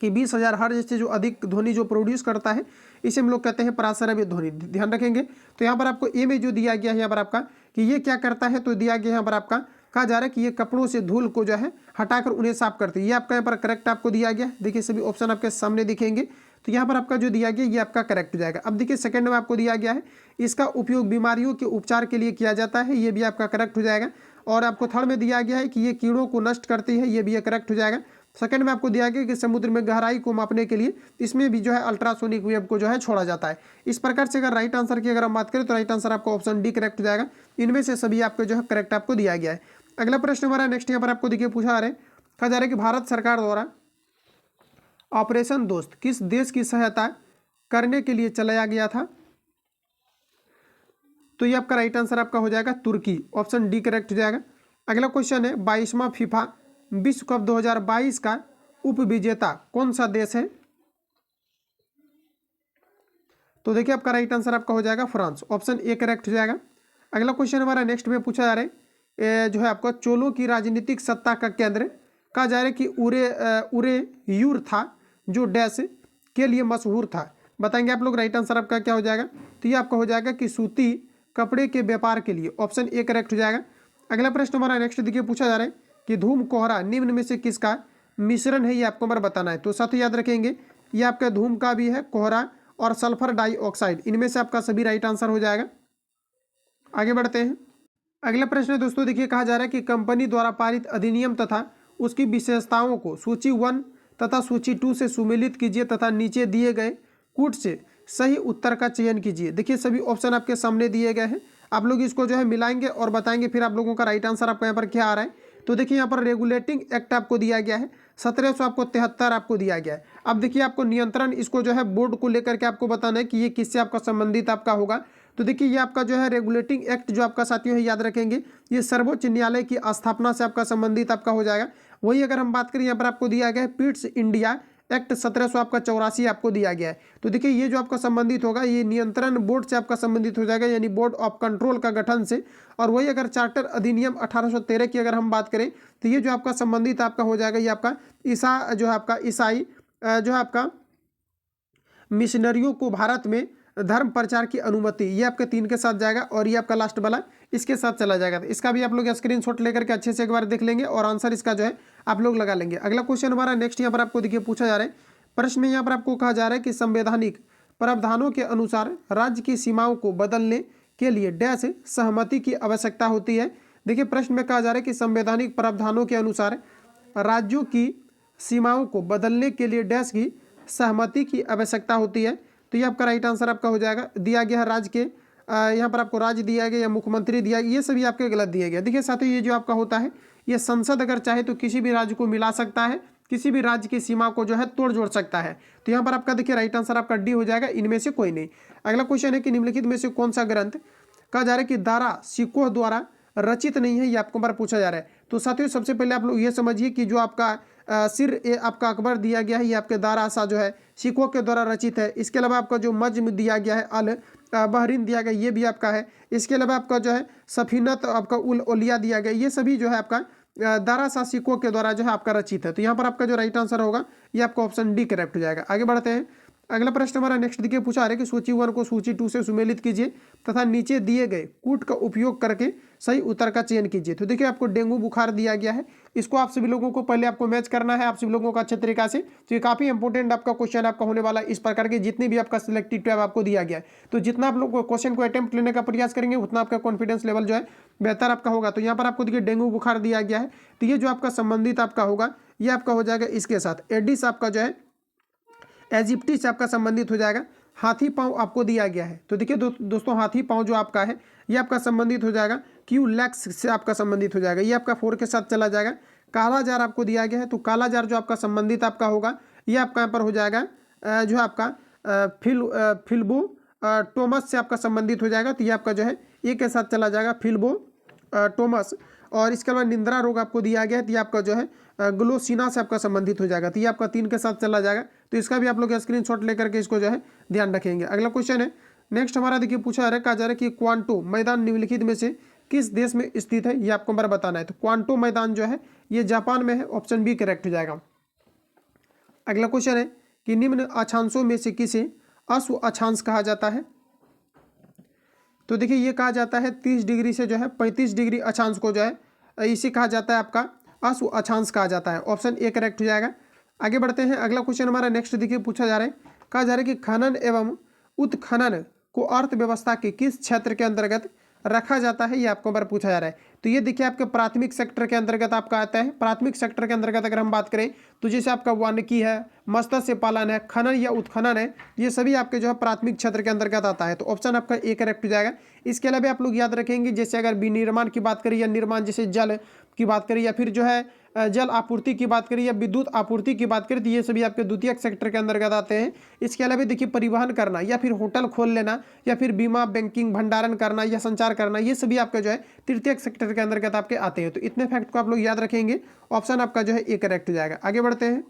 कि 20,000 हर्ट्ज से जो अधिक ध्वनि जो प्रोड्यूस करता है इसे हम लोग कहते हैं पराश्रवित ध्वनि। ध्यान रखेंगे। तो यहाँ पर आपको ए में जो दिया गया है यहाँ पर आपका कि ये क्या करता है, तो दिया गया यहाँ पर आपका कहा जा रहा है कि ये कपड़ों से धूल को जो है हटाकर उन्हें साफ करती है। ये आपका यहाँ पर करेक्ट आपको दिया गया। देखिए सभी ऑप्शन आपके सामने दिखेंगे, तो यहाँ पर आपका जो दिया गया ये आपका करेक्ट हो जाएगा। अब देखिए सेकंड में आपको दिया गया है इसका उपयोग बीमारियों के उपचार के लिए किया जाता है, ये भी आपका करेक्ट हो जाएगा। और आपको थर्ड में दिया गया है कि ये कीड़ों को नष्ट करती है, ये भी करेक्ट हो जाएगा। सेकंड में आपको दिया गया कि समुद्र में गहराई को मापने के लिए इसमें भी जो है अल्ट्रासोनिक वेव को जो है छोड़ा जाता है। इस प्रकार से अगर राइट आंसर की अगर हम बात करें तो राइट आंसर आपको ऑप्शन डी करेक्ट हो जाएगा। इनमें से सभी आपको जो है करेक्ट आपको दिया गया है। अगला प्रश्न हमारा नेक्स्ट यहाँ पर आपको देखिए पूछा जा रहा है, कहा जा रहा है कि भारत सरकार द्वारा ऑपरेशन दोस्त किस देश की सहायता करने के लिए चलाया गया था। तो ये आपका राइट आंसर आपका हो जाएगा तुर्की। ऑप्शन डी करेक्ट हो जाएगा। अगला क्वेश्चन है 22वां फीफा विश्व कप 2022 का उप विजेता कौन सा देश है। तो देखिए आपका राइट आंसर आपका हो जाएगा फ्रांस। ऑप्शन ए करेक्ट हो जाएगा। अगला क्वेश्चन हमारा नेक्स्ट में पूछा जा रहा है जो है आपका चोलों की राजनीतिक सत्ता का केंद्र कहा जा रहा है कि उरेयूर था जो डैश के लिए मशहूर था। बताएंगे आप लोग राइट आंसर आपका क्या हो जाएगा। तो ये आपका हो जाएगा कि सूती कपड़े के व्यापार के लिए। ऑप्शन ए करेक्ट हो जाएगा। अगला प्रश्न हमारा नेक्स्ट देखिए पूछा जा रहा है कि धूम कोहरा निम्न में से किसका मिश्रण है, ये आपको हमारा बताना है। तो साथ ही याद रखेंगे ये आपका धूम का भी है, कोहरा और सल्फर डाइऑक्साइड, इनमें से आपका सभी राइट आंसर हो जाएगा। आगे बढ़ते हैं। अगला प्रश्न दोस्तों देखिए कहा जा रहा है कि कंपनी द्वारा पारित अधिनियम तथा उसकी विशेषताओं को सूची 1 तथा सूची 2 से सुमेलित कीजिए तथा नीचे दिए गए कूट से सही उत्तर का चयन कीजिए। देखिए सभी ऑप्शन आपके सामने दिए गए हैं, आप लोग इसको जो है मिलाएंगे और बताएंगे फिर आप लोगों का राइट आंसर आपका यहाँ पर क्या आ रहा है। तो देखिए यहाँ पर रेगुलेटिंग एक्ट आपको दिया गया है 1773 आपको दिया गया है। अब देखिए आपको नियंत्रण इसको जो है बोर्ड को लेकर के आपको बताना है कि ये किससे आपका संबंधित आपका होगा। तो देखिए ये आपका जो है रेगुलेटिंग एक्ट जो आपका साथियों है याद रखेंगे ये सर्वोच्च न्यायालय की स्थापना से आपका संबंधित आपका हो जाएगा। वही अगर हम बात करें यहाँ पर आपको दिया गया है पिट्स इंडिया एक्ट 1784 आपको दिया गया है। तो देखिए ये जो आपका संबंधित होगा ये नियंत्रण बोर्ड से आपका संबंधित हो जाएगा, यानी बोर्ड ऑफ कंट्रोल का गठन से। और वही अगर चार्टर अधिनियम 1813 की अगर हम बात करें तो ये जो आपका संबंधित आपका हो जाएगा ये आपका ईसाई जो है आपका मिशनरियों को भारत में धर्म प्रचार की अनुमति, ये आपके 3 के साथ जाएगा। और ये आपका लास्ट वाला इसके साथ चला जाएगा। तो इसका भी आप लोग स्क्रीनशॉट लेकर के अच्छे से एक बार देख लेंगे और आंसर इसका जो है आप लोग लगा लेंगे। अगला क्वेश्चन हमारा नेक्स्ट यहाँ पर आपको देखिए पूछा जा रहा है, प्रश्न में यहाँ पर आपको कहा जा रहा है कि संवैधानिक प्रावधानों के अनुसार राज्य की सीमाओं को बदलने के लिए डैश सहमति की आवश्यकता होती है। देखिए प्रश्न में कहा जा रहा है कि संवैधानिक प्रावधानों के अनुसार राज्यों की सीमाओं को बदलने के लिए डैश की सहमति की आवश्यकता होती है। तो ये आपका राइट आंसर आपका हो जाएगा। दिया गया है राज्य के, यहाँ पर आपको राज्य दिया गया या मुख्यमंत्री दिया गया, ये सभी आपके गलत दिया गया। देखिए साथियों ये जो आपका होता है, ये संसद अगर चाहे तो किसी भी राज्य को मिला सकता है, किसी भी राज्य की सीमा को जो है तोड़ जोड़ सकता है। तो यहाँ पर आपका देखिए राइट आंसर आपका डी हो जाएगा, इनमें से कोई नहीं। अगला क्वेश्चन है कि निम्नलिखित में से कौन सा ग्रंथ कहा जा रहा है कि दारा सिकोह द्वारा रचित नहीं है, ये आपको बार पूछा जा रहा है। तो साथियों सबसे पहले आप लोग ये समझिए कि जो आपका सिर ए आपका अकबर दिया गया है, ये आपके दारा सा जो है सिकोह के द्वारा रचित है। इसके अलावा आपका जो मज्म दिया गया है, अल बहरीन दिया गया, ये भी आपका है। इसके अलावा आपका जो है सफीनत आपका उल ओलिया दिया गया, ये सभी जो है आपका दारा सा सिकोह के द्वारा जो है आपका रचित है। तो यहाँ पर आपका जो राइट आंसर होगा ये आपका ऑप्शन डी करेक्ट हो जाएगा। आगे बढ़ते हैं। अगला प्रश्न हमारा नेक्स्ट देखिए पूछा है कि सूची 1 को सूची 2 से सुमेलित कीजिए तथा नीचे दिए गए कूट का उपयोग करके सही उत्तर का चयन कीजिए। तो देखिए आपको डेंगू बुखार दिया गया है, इसको आप सभी लोगों को पहले आपको मैच करना है, आप सभी लोगों को अच्छे तरीका से। तो ये काफी इंपॉर्टेंट आपका क्वेश्चन आपका होने वाला है। इस प्रकार के जितने भी आपका सिलेक्टेड टैब आपको दिया गया है, तो जितना आप लोग क्वेश्चन को अटेम्प्ट लेने का प्रयास करेंगे उतना आपका कॉन्फिडेंस लेवल जो है बेहतर आपका होगा। तो यहाँ पर आपको देखिए डेंगू बुखार दिया गया है, तो ये जो आपका संबंधित आपका होगा ये आपका हो जाएगा इसके साथ। एडिस आपका जो है एजिप्टी से आपका संबंधित हो जाएगा। हाथी पाँव आपको दिया गया है, तो देखिए दोस्तों हाथी पाँव जो आपका है ये आपका संबंधित हो जाएगा क्यू लैक्स से आपका संबंधित हो जाएगा, ये आपका 4 के साथ चला जाएगा। काला जार आपको दिया गया है, तो काला जार जो आपका संबंधित आपका होगा ये आपका यहाँ पर हो जाएगा जो है आपका फिल्बो टोमस से आपका संबंधित हो जाएगा। तो ये आपका जो है ए के साथ चला जाएगा फिल्बो टोमस। और इसके अलावा निंद्रा रोग आपको दिया गया है, तो ये आपका जो है ग्लोसिना से आपका संबंधित हो जाएगा। तो ये आपका 3 के साथ चला जाएगा। तो इसका भी आप लोग स्क्रीनशॉट लेकर के इसको जो है ध्यान रखेंगे। अगला क्वेश्चन है नेक्स्ट हमारा देखिए पूछा है, कहा जा रहा है कि क्वांटो मैदान निम्नलिखित में से किस देश में स्थित है, ये आपको हमारा बताना है। तो क्वांटो मैदान जो है ये जापान में है, ऑप्शन बी करेक्ट हो जाएगा। अगला क्वेश्चन है कि निम्न अक्षांशों में से किसे अश्व अक्षांश कहा जाता है। तो देखिए ये कहा जाता है 30 डिग्री से जो है 35 डिग्री अक्षांश को जो है इसे कहा जाता है आपका अश्व अक्षांश कहा जाता है, ऑप्शन ए करेक्ट हो जाएगा। आगे बढ़ते हैं। अगला क्वेश्चन हमारा नेक्स्ट देखिए पूछा जा रहा है, कहा जा रहा है कि खनन एवं उत्खनन को अर्थव्यवस्था के किस क्षेत्र के अंतर्गत रखा जाता है, ये आपको बार पूछा जा रहा है। तो ये देखिए आपके प्राथमिक सेक्टर के अंतर्गत आपका आता है। प्राथमिक सेक्टर के अंतर्गत अगर हम बात करें तो जैसे आपका वानिकी है, मत्स्य पालन है, खनन या उत्खनन है, ये सभी आपके जो है प्राथमिक क्षेत्र के अंतर्गत आता है। तो ऑप्शन आपका ए करेक्ट हो जाएगा। इसके अलावा आप लोग याद रखेंगे जैसे अगर विनिर्माण की बात करें या निर्माण, जैसे जल की बात करें या फिर जो है जल आपूर्ति की बात करें या विद्युत आपूर्ति की बात करें, तो ये सभी आपके द्वितीयक सेक्टर के अंतर्गत आते हैं। इसके अलावा देखिए परिवहन करना या फिर होटल खोल लेना या फिर बीमा, बैंकिंग, भंडारण करना या संचार करना, ये सभी आपका जो है तृतीयक सेक्टर के अंतर्गत आपके आते हैं। तो इतने फैक्ट को आप लोग याद रखेंगे, ऑप्शन आपका जो है ए करेक्ट हो जाएगा। आगे बढ़ते हैं।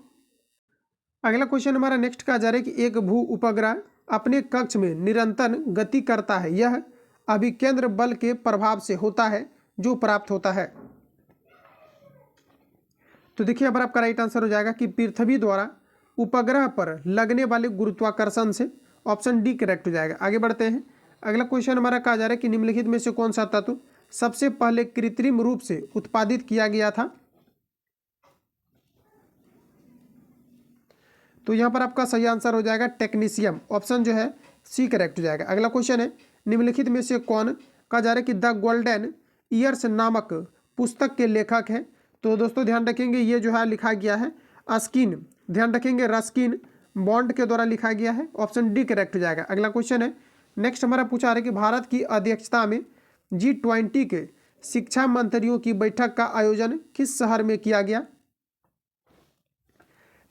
अगला क्वेश्चन हमारा नेक्स्ट का जा रहा है कि एक भू उपग्रह अपने कक्ष में निरंतर गति करता है, यह अभिकेंद्र बल के प्रभाव से होता है जो प्राप्त होता है। तो देखिए अब आपका राइट आंसर हो जाएगा कि पृथ्वी द्वारा उपग्रह पर लगने वाले गुरुत्वाकर्षण से, ऑप्शन डी करेक्ट हो जाएगा। आगे बढ़ते हैं। अगला क्वेश्चन हमारा कहा जा रहा है कि निम्नलिखित में से कौन सा तत्व सबसे पहले कृत्रिम रूप से उत्पादित किया गया था। तो यहाँ पर आपका सही आंसर हो जाएगा टेक्नीशियम, ऑप्शन जो है सी करेक्ट हो जाएगा। अगला क्वेश्चन है निम्नलिखित में से कौन, कहा जा रहा है कि द गोल्डन ईयर्स नामक पुस्तक के लेखक हैं। तो दोस्तों ध्यान रखेंगे ये जो है लिखा गया है अस्किन, ध्यान रखेंगे रस्किन बॉन्ड के द्वारा लिखा गया है, ऑप्शन डी करेक्ट हो जाएगा। अगला क्वेश्चन है नेक्स्ट हमारा पूछा रहा है कि भारत की अध्यक्षता में G20 के शिक्षा मंत्रियों की बैठक का आयोजन किस शहर में किया गया।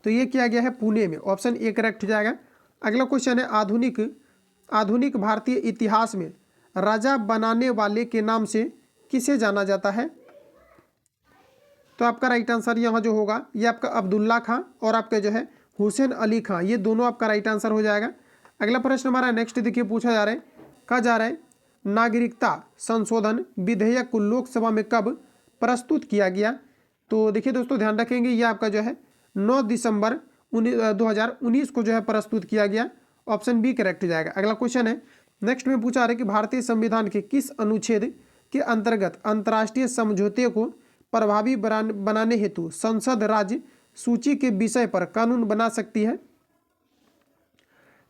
तो ये किया गया है पुणे में, ऑप्शन ए करेक्ट हो जाएगा। अगला क्वेश्चन है आधुनिक भारतीय इतिहास में राजा बनाने वाले के नाम से किसे जाना जाता है। तो आपका राइट आंसर यहाँ जो होगा ये आपका अब्दुल्ला खां और आपका जो है हुसैन अली खां, ये दोनों आपका राइट आंसर हो जाएगा। अगला प्रश्न हमारा नेक्स्ट देखिए पूछा जा रहा है, कहा जा रहा है नागरिकता संशोधन विधेयक को लोकसभा में कब प्रस्तुत किया गया। तो देखिए दोस्तों ध्यान रखेंगे ये आपका जो है 9 दिसंबर 2019 को जो है प्रस्तुत किया गया, ऑप्शन बी करेक्ट हो जाएगा। अगला क्वेश्चन है नेक्स्ट में पूछा रहा है कि भारतीय संविधान के किस अनुच्छेद के अंतर्गत अंतर्राष्ट्रीय समझौते को प्रभावी बनाने हेतु संसद राज्य सूची के विषय पर कानून बना सकती है।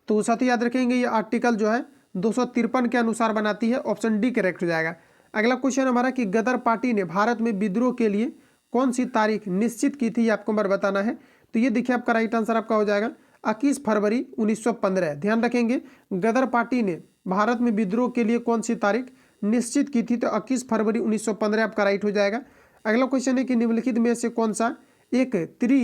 तो साथ ही याद रखेंगे ये आर्टिकल जो है 253 के अनुसार बनाती है। ऑप्शन डी करेक्ट हो जाएगा। अगला क्वेश्चन हमारा कि गदर पार्टी ने भारत में विद्रोह के लिए कौन सी तारीख निश्चित की थी, ये आपको बार बताना है। तो ये देखिए आपका राइट आंसर आपका हो जाएगा 21 फरवरी 1915। ध्यान रखेंगे गदर पार्टी ने भारत में विद्रोह के लिए कौन सी तारीख निश्चित की थी, तो 21 फरवरी 1915 आपका राइट हो जाएगा। अगला क्वेश्चन है कि निम्नलिखित में से कौन सा एक त्रि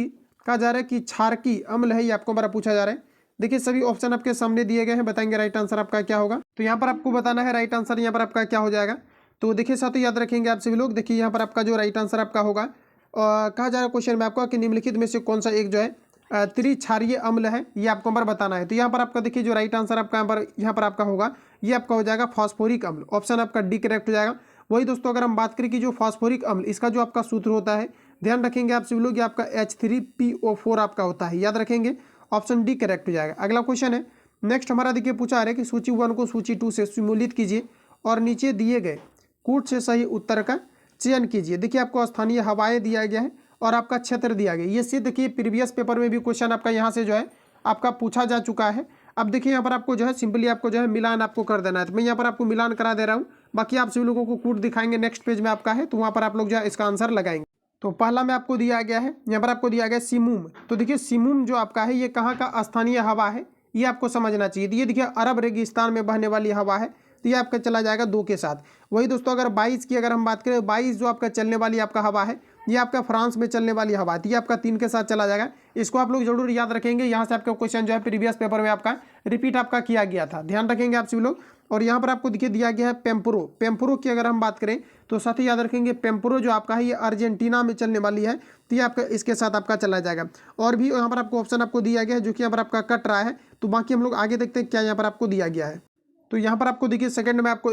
कहा जा रहा है कि क्षारकीय अम्ल है, ये आपको बार पूछा जा रहा है। देखिए सभी ऑप्शन आपके सामने दिए गए हैं, बताएंगे राइट आंसर आपका क्या होगा। तो यहाँ पर आपको बताना है राइट आंसर यहाँ पर आपका क्या हो जाएगा। तो देखिए साथ ही याद रखेंगे आप सभी लोग। देखिए यहाँ पर आपका जो राइट आंसर आपका होगा कहा जा रहा है क्वेश्चन में आपका कि निम्नलिखित में से कौन सा एक जो है त्रिक्षारीय अम्ल है, ये आपको बार बताना है। तो यहाँ पर आपका देखिए जो राइट आंसर आपका यहाँ पर आपका होगा ये आपका हो जाएगा फॉस्फोरिक अम्ल। ऑप्शन आपका डी करेक्ट हो जाएगा। वही दोस्तों अगर हम बात करें कि जो फॉस्फोरिक अम्ल इसका जो आपका सूत्र होता है, ध्यान रखेंगे आप सभी लोग, ये आपका H3PO4 आपका होता है, याद रखेंगे। ऑप्शन डी करेक्ट हो जाएगा। अगला क्वेश्चन है नेक्स्ट हमारा देखिए पूछा है कि सूची 1 को सूची 2 से सम्मिलित कीजिए और नीचे दिए गए कूट से सही उत्तर का चयन कीजिए। देखिए आपको स्थानीय हवाएं दिया गया है और आपका क्षेत्र दिया गया। ये सिर्फ देखिए प्रीवियस पेपर में भी क्वेश्चन आपका यहाँ से जो है आपका पूछा जा चुका है। अब देखिए यहाँ पर आपको जो है सिंपली आपको जो है मिलान आपको कर देना है। तो मैं यहाँ पर आपको मिलान करा दे रहा हूँ, बाकी आप सभी लोगों को कूट दिखाएंगे नेक्स्ट पेज में आपका है, तो वहाँ पर आप लोग जो है इसका आंसर लगाएंगे। तो पहला में आपको दिया गया है, यहाँ पर आपको दिया गया सिमुम। तो देखिए सिमुम जो आपका है ये कहाँ का स्थानीय हवा है, ये आपको समझना चाहिए। तो ये देखिए अरब रेगिस्तान में बहने वाली हवा है, तो ये आपका चला जाएगा 2 के साथ। वही दोस्तों अगर 22 की अगर हम बात करें, 22 जो आपका चलने वाली आपका हवा है ये आपका फ्रांस में चलने वाली हवा है, तो ये आपका 3 के साथ चला जाएगा। इसको आप लोग जरूर याद रखेंगे, यहाँ से आपका क्वेश्चन जो है प्रीवियस पेपर में आपका रिपीट आपका किया गया था, ध्यान रखेंगे आप सभी लोग। और यहाँ पर आपको देखिए दिया गया है पेम्पुरो। पेम्पुरो की अगर हम बात करें तो साथ ही याद रखेंगे पेम्पुरो जो आपका है ये अर्जेंटीना में चलने वाली है, तो ये आपका इसके साथ आपका चला जाएगा। और भी यहाँ पर आपको ऑप्शन आपको दिया गया है जो कि यहाँ पर आपका कट रहा है, तो बाकी हम लोग आगे देखते हैं क्या यहाँ पर आपको दिया गया है। तो यहाँ पर आपको देखिए सेकंड में आपको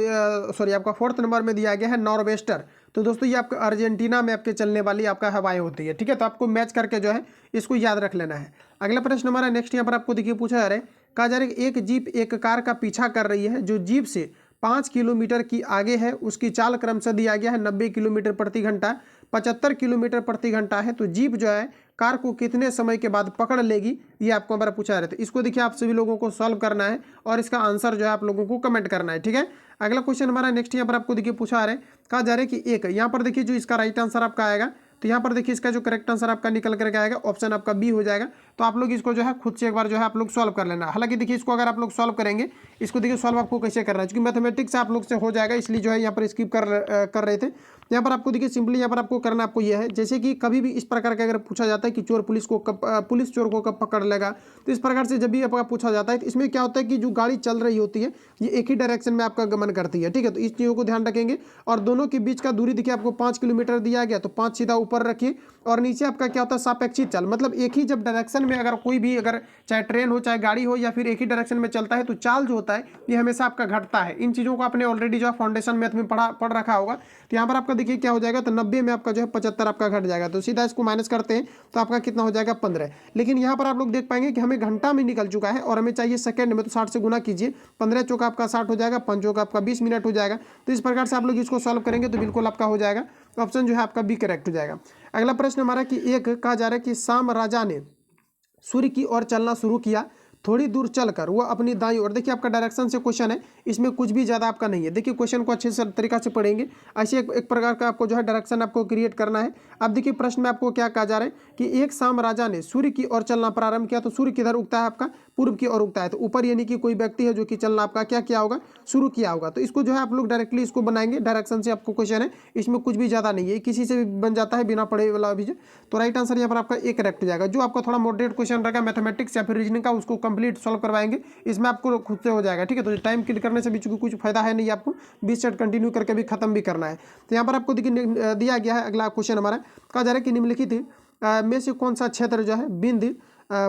आपका 4th नंबर में दिया गया है नॉर्वेस्टर। तो दोस्तों ये आपका अर्जेंटीना में आपके चलने वाली आपका हवाएं होती है, ठीक है। तो आपको मैच करके जो है इसको याद रख लेना है। अगला प्रश्न हमारा नेक्स्ट यहाँ पर आपको देखिए पूछा जा रहा है, कहा जा रहा है कि एक जीप एक कार का पीछा कर रही है जो जीप से 5 किलोमीटर की आगे है, उसकी चाल क्रमशः दिया गया है 90 किलोमीटर प्रति घंटा, 75 किलोमीटर प्रति घंटा है। तो जीप जो है कार को कितने समय के बाद पकड़ लेगी, ये आपको हमारा पूछा रहता है। इसको देखिए आप सभी लोगों को सॉल्व करना है और इसका आंसर जो है आप लोगों को कमेंट करना है, ठीक है। अगला क्वेश्चन हमारा नेक्स्ट यहाँ पर आपको देखिए पूछा आ रहा है, कहा जा रहा है कि एक यहाँ पर देखिए जो इसका राइट आंसर आपका आएगा, तो यहाँ पर देखिए इसका जो करेक्ट आंसर आपका निकल करके आएगा ऑप्शन आपका बी हो जाएगा। तो आप लोग इसको जो है खुद से एक बार जो है आप लोग सॉल्व कर लेना। हालांकि देखिए इसको अगर आप लोग सॉल्व करेंगे, इसको देखिए सॉल्व आपको कैसे करना है, क्योंकि मैथमेटिक्स आप लोग से हो जाएगा, इसलिए जो है यहाँ पर स्किप कर रहे थे। यहाँ पर आपको देखिए सिंपली यहाँ पर आपको करना आपको यह है, जैसे कि कभी भी इस प्रकार का अगर पूछा जाता है कि चोर पुलिस चोर को कब पकड़ लेगा, तो इस प्रकार से जब भी आपका पूछा जाता है तो इसमें क्या होता है कि जो गाड़ी चल रही होती है ये एक ही डायरेक्शन में आपका गमन करती है, ठीक है। तो इस चीज़ों को ध्यान रखेंगे। और दोनों के बीच का दूरी देखिए आपको 5 किलोमीटर दिया गया, तो 5 सीधा ऊपर रखिए और नीचे आपका क्या होता है सापेक्षिक चाल, मतलब एक ही जब डायरेक्शन में अगर कोई भी अगर चाहे ट्रेन हो चाहे गाड़ी हो या फिर एक ही डायरेक्शन में चलता है तो चाल जो होता है ये हमेशा आपका घटता है। इन चीज़ों को आपने ऑलरेडी जो है फाउंडेशन मैथ में पढ़ रखा होगा। तो यहाँ पर आपका देखिए क्या हो जाएगा, तो 90 में आपका जो है 75 आपका घट जाएगा, तो सीधा इसको माइनस करते हैं तो आपका कितना हो जाएगा 15। लेकिन यहाँ पर आप लोग देख पाएंगे कि हमें घंटा में निकल चुका है और हमें चाहिए सेकंड में, तो 60 से गुना कीजिए, 15 चौका आपका 60 हो जाएगा, 5 चौका आपका 20 मिनट हो जाएगा। तो इस प्रकार से आप लोग इसको सॉल्व करेंगे तो बिल्कुल आपका हो जाएगा, ऑप्शन जो है आपका बी करेक्ट हो जाएगा। अगला प्रश्न हमारा कि एक कहा जा रहा है कि शाम राजा ने सूर्य की ओर चलना शुरू किया, थोड़ी दूर चलकर वह अपनी दाईं ओर, देखिए आपका डायरेक्शन से क्वेश्चन है, इसमें कुछ भी ज़्यादा आपका नहीं है। देखिए क्वेश्चन को अच्छे से तरीका से पढ़ेंगे, ऐसे एक प्रकार का आपको जो है डायरेक्शन आपको क्रिएट करना है। अब देखिए प्रश्न में आपको क्या कहा जा रहा है कि एक शाम राजा ने सूर्य की ओर चलना प्रारंभ किया, तो सूर्य किधर उगता है आपका, पूर्व की ओर उगता है। तो ऊपर यानी कि कोई व्यक्ति है जो कि चलना आपका क्या किया होगा, शुरू किया होगा। तो इसको जो है आप लोग डायरेक्टली इसको बनाएंगे, डायरेक्शन से आपको क्वेश्चन है, इसमें कुछ भी ज़्यादा नहीं है, किसी से भी बन जाता है बिना पढ़े वाला भी। तो राइट आंसर यहाँ पर आपका एक करेक्ट हो जाएगा। जो आपका थोड़ा मॉडरेट क्वेश्चन रहेगा मैथमेटिक्स या फिर रीजनिंग का, उसको कंप्लीट सॉल्व करवाएंगे, इसमें आपको खुद से हो जाएगा, ठीक है। तो टाइम किल करने से भी चूंकि कुछ फायदा है नहीं, आपको 20 सेट कंटिन्यू करके भी खत्म भी करना है। तो यहाँ पर आपको देखिए दिया गया है अगला क्वेश्चन हमारा, कहा जा रहा है कि निम्नलिखित में से कौन सा क्षेत्र जो है बिंद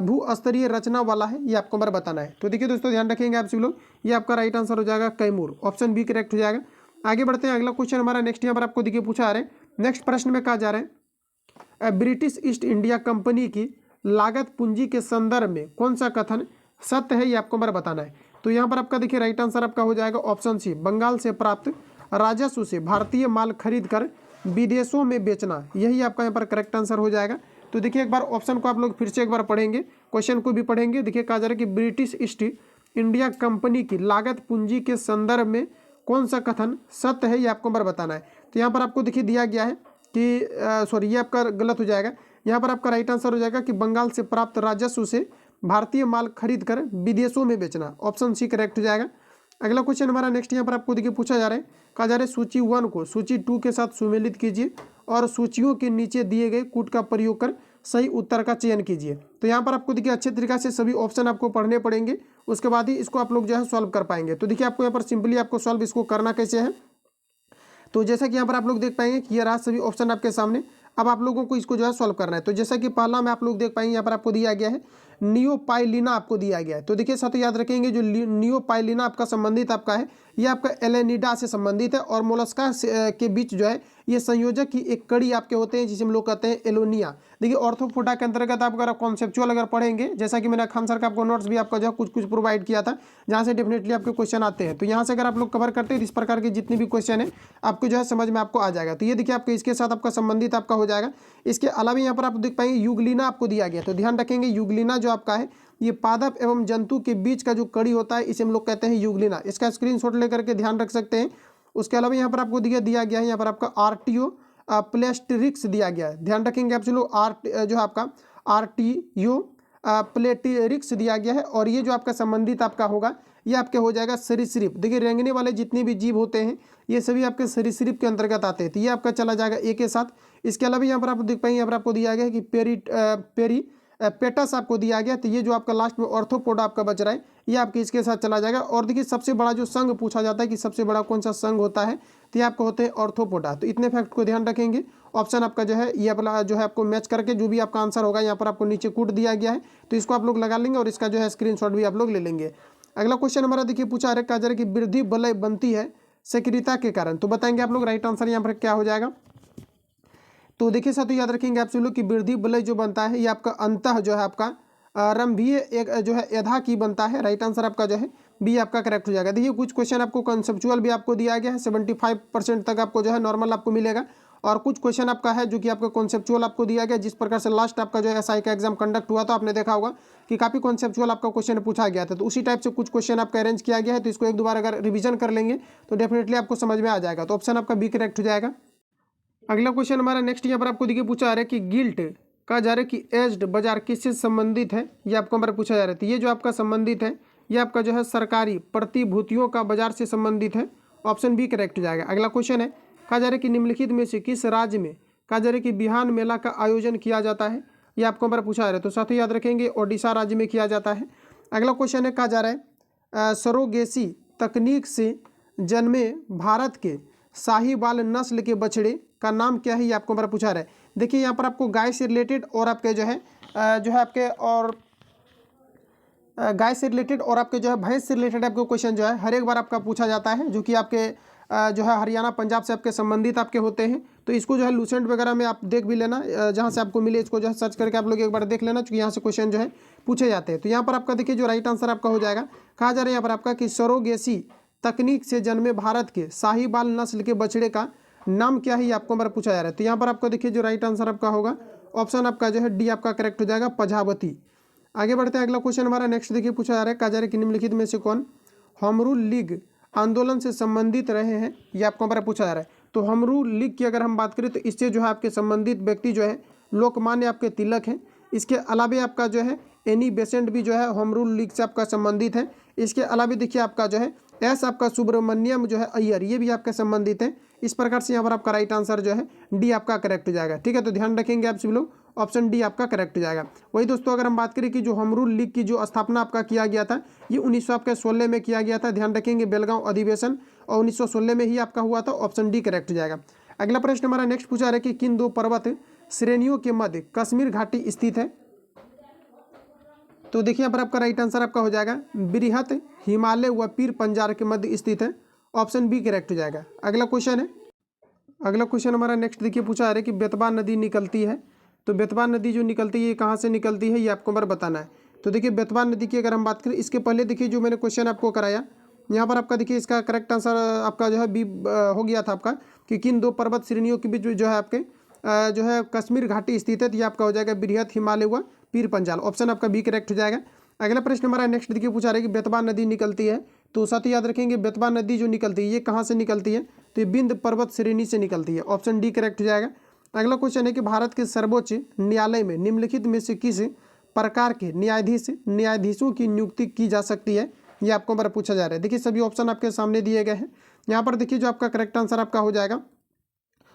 भू स्तरीय रचना वाला है, ये आपको बार बताना है। तो देखिए दोस्तों ध्यान रखेंगे आप सभी लोग, ये आपका राइट आंसर हो जाएगा कैमूर, ऑप्शन बी करेक्ट हो जाएगा। आगे बढ़ते हैं, अगला क्वेश्चन हमारा नेक्स्ट यहाँ पर आपको देखिए पूछा आ रहा है, नेक्स्ट प्रश्न में कहा जा रहा है ब्रिटिश ईस्ट इंडिया कंपनी की लागत पूंजी के संदर्भ में कौन सा कथन सत्य है, ये आपको बार बताना है। तो यहाँ पर आपका देखिए राइट आंसर आपका हो जाएगा ऑप्शन सी, बंगाल से प्राप्त राजस्व से भारतीय माल खरीद कर विदेशों में बेचना, यही आपका यहाँ पर करेक्ट आंसर हो जाएगा। तो देखिए एक बार ऑप्शन को आप लोग फिर से एक बार पढ़ेंगे, क्वेश्चन को भी पढ़ेंगे। देखिए कहा जा रहा है कि ब्रिटिश ईस्ट इंडिया कंपनी की लागत पूंजी के संदर्भ में कौन सा कथन सत्य है, ये आपको बार बताना है। तो यहाँ पर आपको देखिए दिया गया है कि सॉरी ये आपका गलत हो जाएगा। यहाँ पर आपका राइट आंसर हो जाएगा कि बंगाल से प्राप्त राजस्व से भारतीय माल खरीद कर विदेशों में बेचना, ऑप्शन सी करेक्ट हो जाएगा। अगला क्वेश्चन हमारा नेक्स्ट यहाँ पर आपको देखिए पूछा जा रहा है, कहा जा रहा है सूची 1 को सूची 2 के साथ सुमेलित कीजिए और सूचियों के नीचे दिए गए कूट का प्रयोग कर सही उत्तर का चयन कीजिए। तो यहाँ पर आपको देखिए अच्छे तरीके से सभी ऑप्शन आपको पढ़ने पड़ेंगे, उसके बाद ही इसको आप लोग जो है सॉल्व कर पाएंगे। तो देखिए आपको यहाँ पर सिंपली आपको सॉल्व इसको करना कैसे है, तो जैसा कि यहाँ पर आप लोग देख पाएंगे कि ये रहा सभी ऑप्शन आपके सामने। अब आप लोगों को इसको जो है सॉल्व करना है। तो जैसा कि पहला में आप लोग देख पाएंगे यहाँ पर आपको दिया गया है नियोपाइलिना आपको दिया गया है। तो देखिए साथ याद रखेंगे जो नियोपाइलिना आपका संबंधित आपका है, ये आपका एलेनिडा से संबंधित है और मोलस्का के बीच जो है ये संयोजक की एक कड़ी आपके होते हैं जिसे हम लोग कहते हैं एलोनिया। देखिए ऑर्थोपोडा के अंतर्गत आप अगर कॉन्सेप्चुअल अगर पढ़ेंगे, जैसा कि मैंने खान सर का आपको नोट्स भी आपका जो है कुछ कुछ प्रोवाइड किया था जहाँ से डेफिनेटली आपके क्वेश्चन आते हैं। तो यहाँ से अगर आप लोग कवर करते हैं इस प्रकार के जितने भी क्वेश्चन है आपको जो है समझ में आपको आ जाएगा। तो ये देखिए आपके इसके साथ आपका संबंधित आपका हो जाएगा। इसके अलावा यहाँ पर आप देख पाएंगे युगलिना आपको दिया गया। तो ध्यान रखेंगे युगलिना जो आपका है ये पादप एवं जंतु के बीच का जो कड़ी होता है इसे हम लोग कहते हैं युगलिना। इसका स्क्रीनशॉट लेकर के ध्यान रख सकते हैं। उसके अलावा यहाँ पर आपको दिया गया है यहाँ पर आपका आर्टियो प्लेस्टेरिक्स दिया गया है। ध्यान रखेंगे आप लोग जो है आपका आर्टियो प्लेटेरिक्स दिया गया है और ये जो आपका संबंधित आपका होगा ये आपके हो जाएगा सरीसृप। देखिए रेंगने वाले जितने भी जीव होते हैं ये सभी आपके सरीसृप के अंतर्गत आते हैं। तो ये आपका चला जाएगा ए के साथ। इसके अलावा यहाँ पर आप देख पाएंगे यहाँ पर आपको दिया गया है कि पेटस आपको दिया गया। तो ये जो आपका लास्ट में ऑर्थोपोडा आपका बच रहा है ये आपके इसके साथ चला जाएगा। और देखिए सबसे बड़ा जो संघ पूछा जाता है कि सबसे बड़ा कौन सा संघ होता है, तो ये आपको होते हैं ऑर्थोपोडा। तो इतने फैक्ट को ध्यान रखेंगे। ऑप्शन आपका जो है ये अपना जो है आपको मैच करके जो भी आपका आंसर होगा यहाँ पर आपको नीचे कूट दिया गया है, तो इसको आप लोग लगा लेंगे और इसका जो है स्क्रीनशॉट भी आप लोग ले लेंगे। अगला क्वेश्चन हमारा देखिए पूछा है, कहा जा रहा है कि वृद्धि बलय बनती है सक्रियता के कारण। तो बताएंगे आप लोग राइट आंसर यहाँ पर क्या हो जाएगा। तो देखिए साथियों याद रखेंगे आप लोग कि वृद्धि बलय जो बनता है ये आपका अंतः जो है आपका रंभीय एक जो है एधा की बनता है। राइट आंसर आपका जो है बी आपका करेक्ट हो जाएगा। देखिए कुछ क्वेश्चन आपको कॉन्सेप्चुअल भी आपको दिया गया है, 75% तक आपको जो है नॉर्मल आपको मिलेगा और कुछ क्वेश्चन आपका है जो कि आपको कॉन्सेप्चुअल आपको दिया गया। जिस प्रकार से लास्ट आपका जो है एसआई का एग्जाम कंडक्ट हुआ था आपने देखा होगा कि काफ़ी कॉन्सेप्चुअल आपका क्वेश्चन पूछा गया था, तो उसी टाइप से कुछ क्वेश्चन आपका अरेंज किया गया है। तो इसको एक दो बार अगर रिविजन कर लेंगे तो डेफिनेटली आपको समझ में आ जाएगा। तो ऑप्शन आपका बी करेक्ट हो जाएगा। अगला क्वेश्चन हमारा नेक्स्ट यहाँ पर आपको देखिए पूछा जा रहा है कि गिल्ट कहा जा रहा है कि एज्ड बाजार किससे संबंधित है, ये आपको हमारा पूछा जा रहा है। ये जो आपका संबंधित है ये आपका जो है सरकारी प्रतिभूतियों का बाजार से संबंधित है। ऑप्शन बी करेक्ट हो जाएगा। अगला क्वेश्चन है, कहा जा रहा है कि निम्नलिखित में से किस राज्य में कहा जा रहा है कि बिहान मेला का आयोजन किया जाता है, ये आपको हमारा पूछा जा रहा है। तो साथ ही याद रखेंगे ओडिशा राज्य में किया जाता है। अगला क्वेश्चन है, कहा जा रहा है सरोगेसी तकनीक से जन्मे भारत के साहिवाल नस्ल के बछड़े का नाम क्या है, ये आपको हमारा पूछा रहा है। देखिए यहाँ पर आपको गाय से रिलेटेड और आपके जो है आपके और गाय से रिलेटेड और आपके जो है भैंस से रिलेटेड आपको क्वेश्चन जो है हर एक बार आपका पूछा जाता है, जो कि आपके जो है हरियाणा पंजाब से आपके संबंधित आपके होते हैं। तो इसको जो है लूसेंट वगैरह में आप देख भी लेना, जहाँ से आपको मिले इसको जो है सर्च करके आप लोग एक बार देख लेना, क्योंकि यहाँ से क्वेश्चन जो है पूछे जाते हैं। तो यहाँ पर आपका देखिए जो राइट आंसर आपका हो जाएगा, कहा जा रहा है यहाँ पर आपका कि सरोगेसी तकनीक से जन्मे भारत के साहिवाल नस्ल के बछड़े का नाम क्या है, ये आपको हमारा पूछा जा रहा है। तो यहाँ पर आपको देखिए जो राइट आंसर आपका होगा ऑप्शन आपका जो है डी आपका करेक्ट हो जाएगा, प्रजापति। आगे बढ़ते हैं। अगला क्वेश्चन हमारा नेक्स्ट देखिए पूछा जा रहा है, कहा जा रहा है कि निम्नलिखित में से कौन होम रूल लीग आंदोलन से संबंधित रहे हैं, ये आपको हमारा पूछा जा रहा है। तो होम रूल लीग की अगर हम बात करें तो इससे जो है आपके संबंधित व्यक्ति जो है लोकमान्य आपके तिलक हैं। इसके अलावा आपका जो है एनी बेसेंट भी जो है होम रूल लीग से आपका संबंधित है। इसके अलावा देखिए आपका जो है एस आपका सुब्रमण्यम जो है अय्यर, ये भी आपके संबंधित है। इस प्रकार से यहाँ पर आपका राइट आंसर जो है डी आपका करेक्ट हो जाएगा। ठीक है, तो ध्यान रखेंगे आप सभी लोग, ऑप्शन डी आपका करेक्ट हो जाएगा। वही दोस्तों अगर हम बात करें कि जो होम रूल लीग की जो स्थापना आपका किया गया था ये 1916 में किया गया था। ध्यान रखेंगे बेलगांव अधिवेशन और 1916 में ही आपका हुआ था। ऑप्शन डी करेक्ट हो जाएगा। अगला प्रश्न हमारा नेक्स्ट पूछा है कि किन दो पर्वत श्रेणियों के मध्य कश्मीर घाटी स्थित है। तो देखिए यहाँ पर आपका राइट आंसर आपका हो जाएगा बृहत हिमालय व पीर पंजार के मध्य स्थित है। ऑप्शन बी करेक्ट हो जाएगा। अगला क्वेश्चन है, अगला क्वेश्चन हमारा नेक्स्ट देखिए पूछा है कि बेतवा नदी निकलती है। तो बेतवा नदी जो निकलती है ये कहाँ से निकलती है, ये आपको हमारा बताना है। तो देखिए बेतवा नदी की अगर हम बात करें, इसके पहले देखिए जो मैंने क्वेश्चन आपको कराया यहाँ पर आपका देखिए इसका करेक्ट आंसर आपका जो है बी हो गया था आपका कि किन दो पर्वत श्रेणियों के बीच जो है आपके जो है कश्मीर घाटी स्थित है। तो ये आपका हो जाएगा बृहद हिमालय व पीर पंजाल, ऑप्शन आपका बी करेक्ट हो जाएगा। अगला प्रश्न हमारा नेक्स्ट देखिए पूछा रहा है कि बेतवा नदी निकलती है, तो साथ ही याद रखेंगे बेतवा नदी जो निकलती है ये कहाँ से निकलती है, तो ये बिंद पर्वत श्रेणी से निकलती है, ऑप्शन डी करेक्ट हो जाएगा। अगला क्वेश्चन है कि भारत के सर्वोच्च न्यायालय में निम्नलिखित में से किस प्रकार के न्यायाधीशों की नियुक्ति की जा सकती है, ये आपको बार पूछा जा रहा है। देखिए सभी ऑप्शन आपके सामने दिए गए हैं। यहाँ पर देखिए जो आपका करेक्ट आंसर आपका हो जाएगा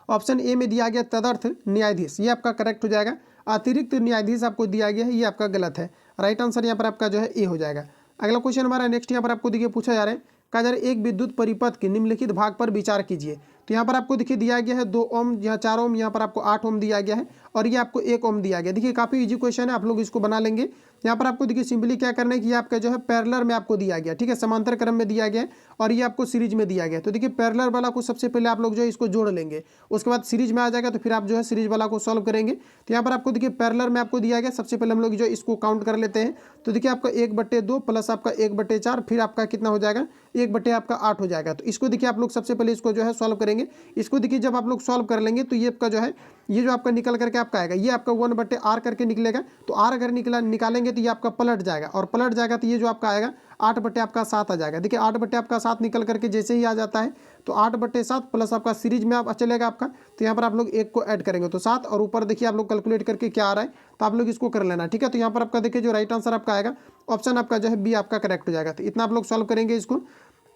ऑप्शन ए में दिया गया तदर्थ न्यायाधीश, ये आपका करेक्ट हो जाएगा। अतिरिक्त न्यायाधीश आपको दिया गया है, ये आपका गलत है। राइट आंसर यहाँ पर आपका जो है ए हो जाएगा। अगला क्वेश्चन हमारा नेक्स्ट यहाँ पर आपको देखिए पूछा जा रहा है, कहा जा रहा है एक विद्युत परिपथ के निम्नलिखित भाग पर विचार कीजिए। तो यहाँ पर आपको देखिए दिया गया है 2 ओम, यहाँ 4 ओम, यहाँ पर आपको 8 ओम दिया गया है और ये आपको 1 ओम दिया गया। देखिए काफ़ी इजी क्वेश्चन है, आप लोग इसको बना लेंगे। यहाँ पर आपको देखिए सिंपली क्या करना है कि आपका जो है पैरेलल में आपको दिया गया, ठीक है, समांतर क्रम में दिया गया है और ये आपको सीरीज में दिया गया। तो देखिए पैरेलल वाला को सबसे पहले आप लोग जो है इसको जोड़ लेंगे, उसके बाद सीरीज में आ जाएगा तो फिर आप जो है सीरीज वाला को सॉल्व करेंगे। तो यहाँ पर आपको देखिए पैरेलल में आपको दिया गया, सबसे पहले हम लोग जो इसको काउंट कर लेते हैं। तो देखिए आपका 1/2 प्लस आपका 1/4 फिर आपका कितना हो जाएगा 1/8 हो जाएगा। तो इसको देखिए आप लोग सबसे पहले इसको जो है सॉल्व करेंगे। इसको देखिए जब आप लोग सॉल्व कर लेंगे तो ये आपका जो है ये जो आपका निकल करके आपका आएगा ये आपका 1/r करके निकलेगा। तो r अगर निकालेंगे तो ये आपका पलट जाएगा और पलट जाएगा तो ये जो आपका आएगा 8/7 आ जाएगा। देखिए 8/7 निकल करके जैसे ही आ जाता है तो 8/7 प्लस आपका सीरीज में आप चलेगा आपका, तो यहाँ पर आप लोग 1 को ऐड करेंगे तो 7 और ऊपर देखिए आप लोग कैलकुलेट करके क्या आ रहा है तो आप लोग इसको कर लेना, ठीक है। तो यहाँ पर आपका देखिए जो राइट आंसर आपका आएगा ऑप्शन आपका जो है बी आपका करेक्ट हो जाएगा। तो इतना आप लोग सॉल्व करेंगे इसको।